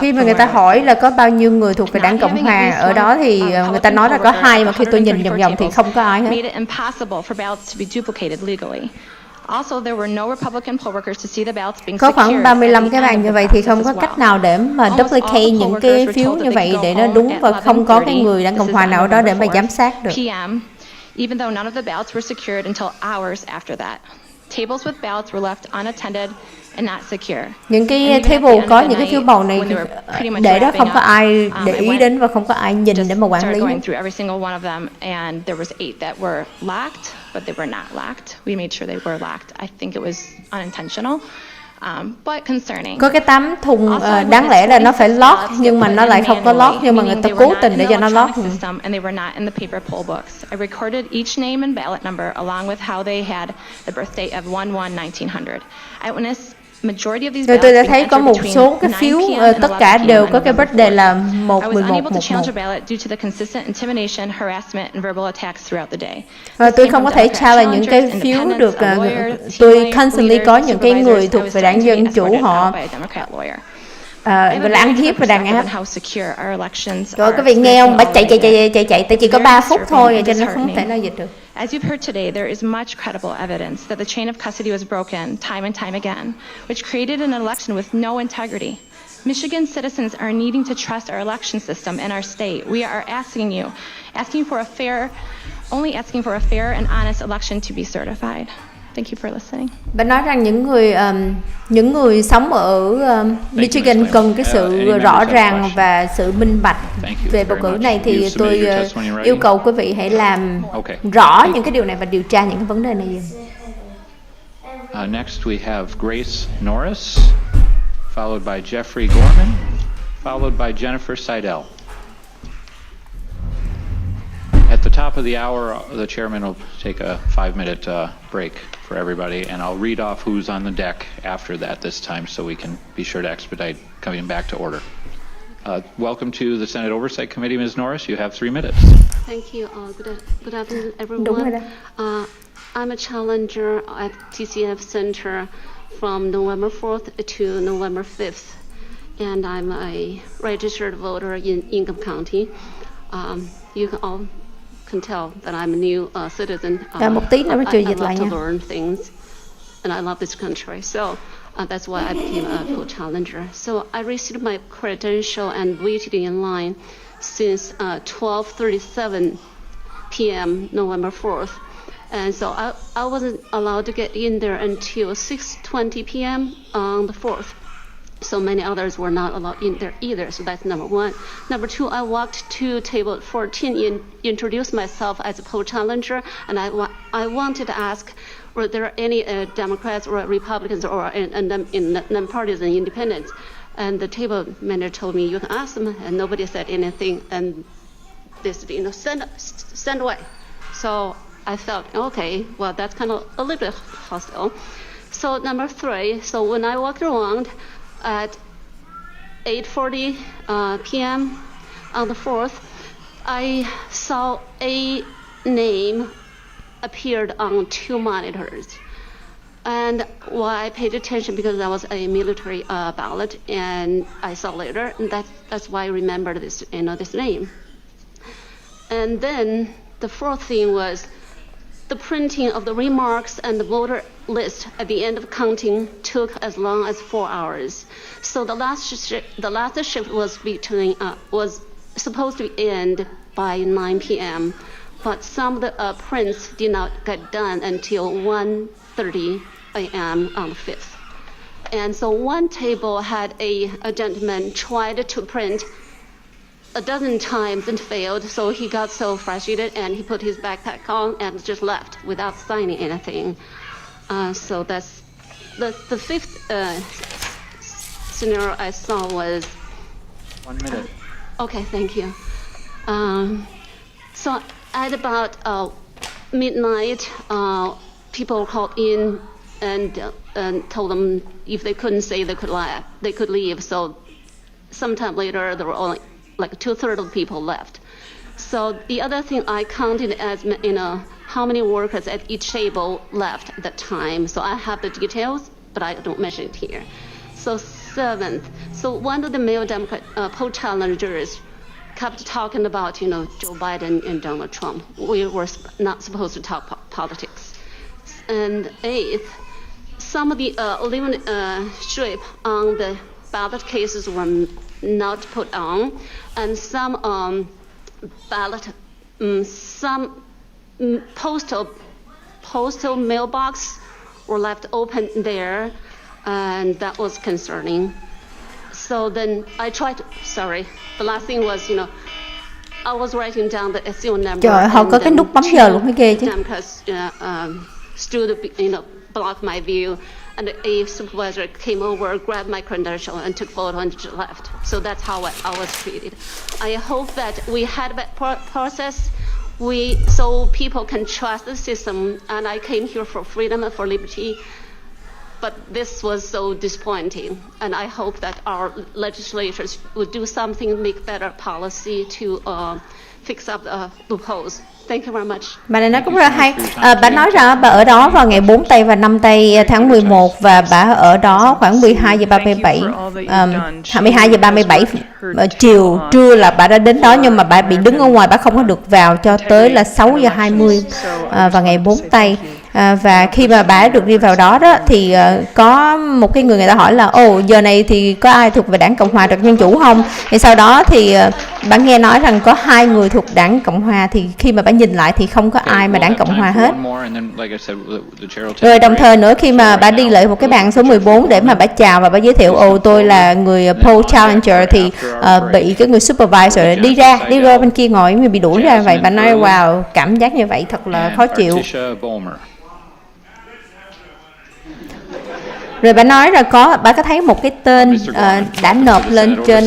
Khi mà người ta hỏi là có bao nhiêu người thuộc về đảng Cộng hòa ở đó thì người ta nói là có 2, mà khi tôi nhìn vòng vòng thì không có ai hết. Có khoảng 35 cái bàn như vậy thì không có cách nào để mà duplicate những cái phiếu như vậy để nó đúng, và không có cái người đảng Cộng hòa nào ở đó để mà giám sát được. Những cái table có những cái phiếu bầu này để đó không có ai để ý đến và không có ai nhìn để mà quản lý. But they were not locked. We made sure they were locked. I think it was unintentional, but concerning. Có cái 8 thùng đáng lẽ là nó phải lock nhưng mà nó lại không có lock, nhưng mà người ta cố tình để cho nó lock. And they were not in the paper poll books. I recorded each name and ballot number along with how they had the birth date of 1/1/1900. I witnessed Rồi tôi đã thấy có một số cái phiếu tất cả đều có cái birthday là 1/11/11. Tôi không có thể challenge những cái phiếu được. Tôi constantly có những cái người thuộc về đảng Dân Chủ họ gọi là ăn hiếp và đàn áp. Rồi các vị nghe không? Bà chạy, tại chỉ có 3 phút thôi cho nên không thể nào dịch được. As you've heard today, there is much credible evidence that the chain of custody was broken time and time again, which created an election with no integrity. Michigan citizens are needing to trust our election system and our state. We are asking for a fair and honest election to be certified. Thank you for listening. Bạn nói rằng những người sống ở Michigan cần cái sự rõ ràng và sự minh bạch về bầu cử này, thì tôi yêu cầu quý vị hãy làm rõ những cái điều này và điều tra những cái vấn đề này. Next we have Grace Norris, followed by Jeffrey Gorman, followed by Jennifer Seidel. At the top of the hour, the chairman will take a 5-minute break for everybody, and I'll read off who's on the deck after that this time so we can be sure to expedite coming back to order. Welcome to the Senate Oversight Committee, Ms. Norris. You have 3 minutes. Thank you. Good afternoon, everyone. I'm a challenger at TCF Center from November 4th to November 5th, and I'm a registered voter in Ingham County. You can all can tell that I'm a new citizen. I love to learn things, and I love this country. So that's why I became a poll challenger. So I received my credential and waited in line since 12:37 p.m. November 4th. And so I wasn't allowed to get in there until 6:20 p.m. on the 4th. So many others were not allowed in there either. So that's number one. Number two, I walked to table 14 introduced myself as a poll challenger, and I wanted to ask, were there any Democrats or Republicans or non-partisan independents? And the table manager told me, you can ask them, and nobody said anything. And they said, send away. So I felt, okay, well, that's kind of a little bit hostile. So number three, so when I walked around at 8:40 p.m. on the 4th, I saw a name appeared on 2 monitors. And I paid attention because that was a military ballot, and I saw later, and that's why I remembered this, this name. And then the fourth thing was the printing of the remarks and the voter list at the end of counting took as long as 4 hours. So the last shift was supposed to end by 9 p.m., but some of the prints did not get done until 1:30 a.m. on the 5th. And so one table had a gentleman tried to print a dozen times and failed. So he got so frustrated and he put his backpack on and just left without signing anything. So that's the fifth scenario I saw was. 1 minute. Okay, thank you. So at about midnight, people called in and told them if they couldn't say they could leave. So sometime later, there were only like 2/3 of the people left. So the other thing I counted as, how many workers at each table left at that time. So I have the details, but I don't mention it here. So seventh, so one of the male Democrat poll challengers kept talking about, Joe Biden and Donald Trump. We were not supposed to talk politics. And eighth, some of the limit strip on the ballot cases were not put on, and some postal mailbox were left open there, and that was concerning. So then I tried to, the last thing was, I was writing down the SEO number. Trời, họ có cái nút bấm giờ luôn mới ghê chứ. Democrats stood, blocked my view, and a supervisor came over, grabbed my credential, and took photo and just left. So that's how I was treated. I hope that we had that process, so people can trust the system. And I came here for freedom and for liberty. But this was so disappointing, and I hope that our legislators would do something, make better policy to fix up the loopholes. Thank you very much. Bà này nói cũng rất là hay. Bà nói rằng bà ở đó vào ngày 4 tây và 5 tây tháng 11 và bà ở đó khoảng 12 giờ 37 trưa là bà đã đến đó, nhưng mà bà bị đứng ở ngoài, bà không có được vào cho tới là 6 giờ 20 vào ngày 4 tây. Và khi mà bà được đi vào đó thì có một cái người ta hỏi là giờ này thì có ai thuộc về đảng Cộng hòa, đảng Dân chủ không? Thì sau đó thì bà nghe nói rằng có 2 người thuộc đảng Cộng hòa, thì khi mà bà nhìn lại thì không có ai mà đảng Cộng hòa hết. Rồi đồng thời nữa, khi mà bà đi lại một cái bàn số 14 để mà bà chào và bà giới thiệu tôi là người poll challenger, thì bị cái người supervisor đi ra bên kia ngồi, bị đuổi ra vậy. Bà nói wow, cảm giác như vậy thật là khó chịu. Rồi bà nói là bà có thấy một cái tên đã nộp lên trên,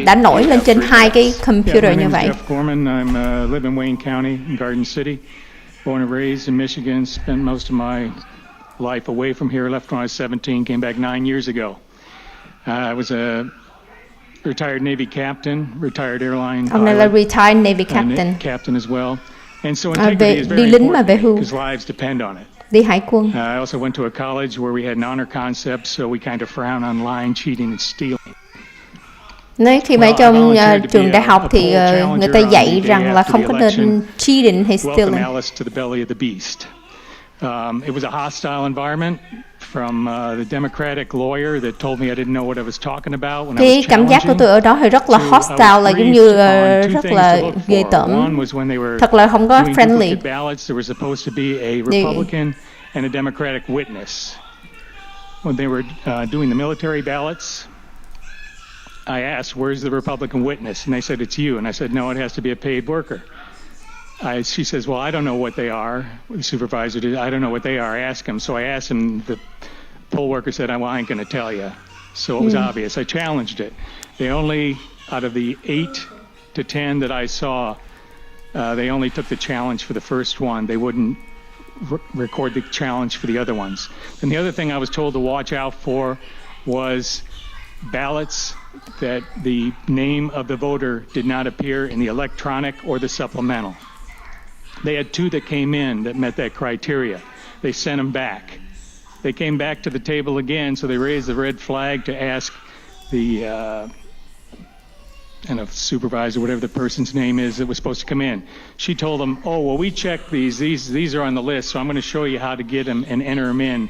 đã nổi lên trên 2 cái computer như vậy. I'm live in Wayne County, in Garden City, born and raised in Michigan, spent most of my life away from here, left when I was 17, came back 9 years ago. I was a retired Navy captain, retired airline pilot. Ông này là retired Navy captain. Captain as well. And so integrity is very important because lives depend on it. Đi hải quân. I also went to a college where we had an honor concept, so we kind of frown on lying, cheating, and stealing. Nếu khi mà trong trường đại học thì người ta dạy rằng là không có nên cheating hay stealing. Welcome Alice to the belly of the beast. It was a hostile environment from the Democratic lawyer that told me I didn't know what I was talking about when I was challenging. Cái cảm giác của tôi ở đó thì rất là hostile, là giống như rất là ghê tởm, thật là không có friendly. There was supposed to be a Republican and a Democratic witness. When they were doing the military ballots, I asked, "Where's the Republican witness?" And they said, "It's you." And I said, "No, it has to be a paid worker." She says, "Well, I don't know what they are." The supervisor did. "I don't know what they are. Ask him." So I asked him. The poll worker said, "Well, I ain't going to tell you." So it was obvious. I challenged it. They only, out of the 8 to 10 that I saw, they only took the challenge for the first one. They wouldn't record the challenge for the other ones. And the other thing I was told to watch out for was ballots that the name of the voter did not appear in the electronic or the supplemental. They had 2 that came in that met that criteria. They sent them back. They came back to the table again, so they raised the red flag to ask the supervisor, whatever the person's name is that was supposed to come in. She told them, "Oh, well, we checked these are on the list, so I'm going to show you how to get them and enter them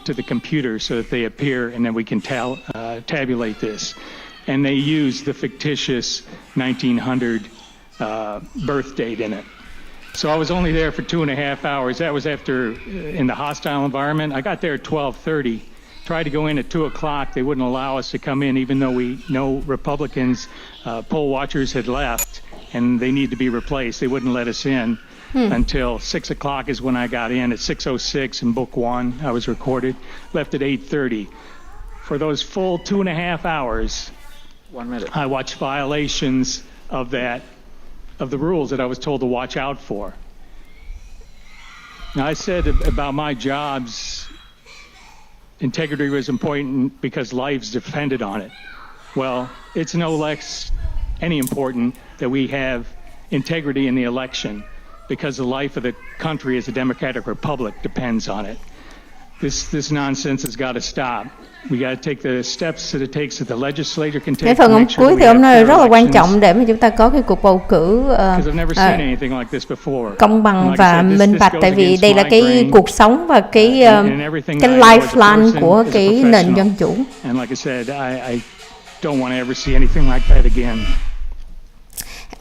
to the computer so that they appear, and then we can tabulate this." And they used the fictitious 1900 birth date in it. So I was only there for 2.5 hours. That was after in the hostile environment. I got there at 12:30, tried to go in at 2 o'clock. They wouldn't allow us to come in, even though we know Republicans, poll watchers had left, and they need to be replaced. They wouldn't let us in until 6 o'clock is when I got in. At 6:06 in Book 1, I was recorded. Left at 8:30. For those full 2.5 hours, 1 minute. I watched violations of the rules that I was told to watch out for. Now, I said about my jobs, integrity was important because lives depended on it. Well, it's no less any important that we have integrity in the election because the life of the country as a democratic republic depends on it. This nonsense has got to stop. We got to take the steps that it takes that the legislature can take. Cái phần ông cuối thì ông nói rất là quan trọng để mà chúng ta có cái cuộc bầu cử công bằng và minh bạch, tại vì đây là cái cuộc sống và cái lifeline của cái nền dân chủ. And like I said, I don't want to ever see anything like that again.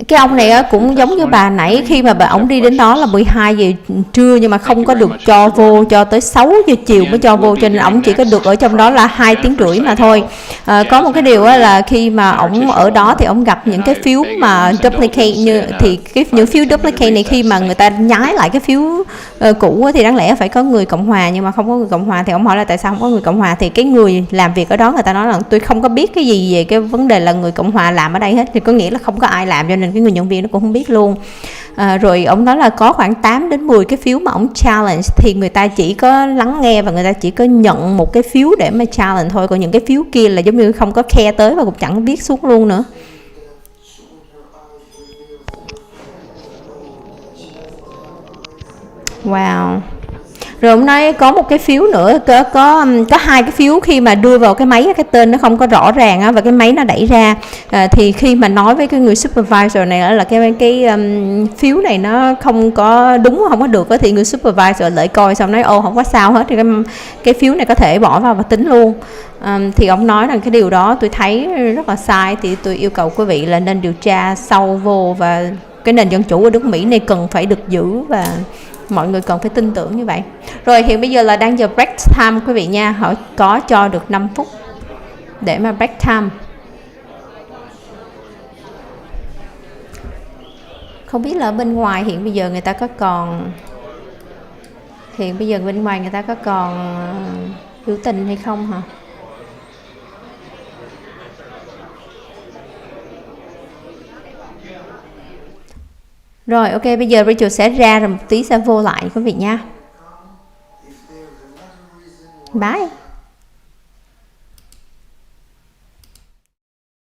Cái ông này cũng giống như bà nãy, khi mà ông đi đến đó là 12 giờ trưa nhưng mà không có được cho vô cho tới 6 giờ chiều mới cho vô, cho nên ông chỉ có được ở trong đó là 2 tiếng rưỡi mà thôi. Có một cái điều là khi mà ông ở đó thì ông gặp những cái phiếu mà duplicate, thì những phiếu duplicate này khi mà người ta nhái lại cái phiếu cũ thì đáng lẽ phải có người Cộng hòa, nhưng mà không có người Cộng hòa. Thì ông hỏi là tại sao không có người Cộng hòa, thì cái người làm việc ở đó người ta nói là tôi không có biết cái gì về cái vấn đề là người Cộng hòa làm ở đây hết, thì có nghĩa là không có ai làm, cho nên cái người nhân viên nó cũng không biết luôn. Rồi ông nói là có khoảng 8 đến 10 cái phiếu mà ông challenge thì người ta chỉ có lắng nghe và người ta chỉ có nhận một cái phiếu để mà challenge thôi, còn những cái phiếu kia là giống như không có khe tới và cũng chẳng viết xuống luôn nữa. Wow. Rồi ông nói có một cái phiếu nữa, có 2 cái phiếu khi mà đưa vào cái máy, cái tên nó không có rõ ràng á, và cái máy nó đẩy ra, thì khi mà nói với cái người supervisor này là cái phiếu này nó không có đúng, không có được á, thì người supervisor lại coi xong nói ô không có sao hết, thì cái phiếu này có thể bỏ vào và tính luôn. Thì ông nói rằng cái điều đó tôi thấy rất là sai, thì tôi yêu cầu quý vị là nên điều tra sâu vô, và cái nền dân chủ ở nước Mỹ này cần phải được giữ và mọi người cần phải tin tưởng như vậy. Rồi hiện bây giờ là đang giờ break time quý vị nha, họ có cho được 5 phút để mà break time. Không biết là ở bên ngoài hiện bây giờ người ta có còn biểu tình hay không hả? Rồi ok, bây giờ Rachel sẽ ra rồi một tí sẽ vô lại quý vị nha. Bye.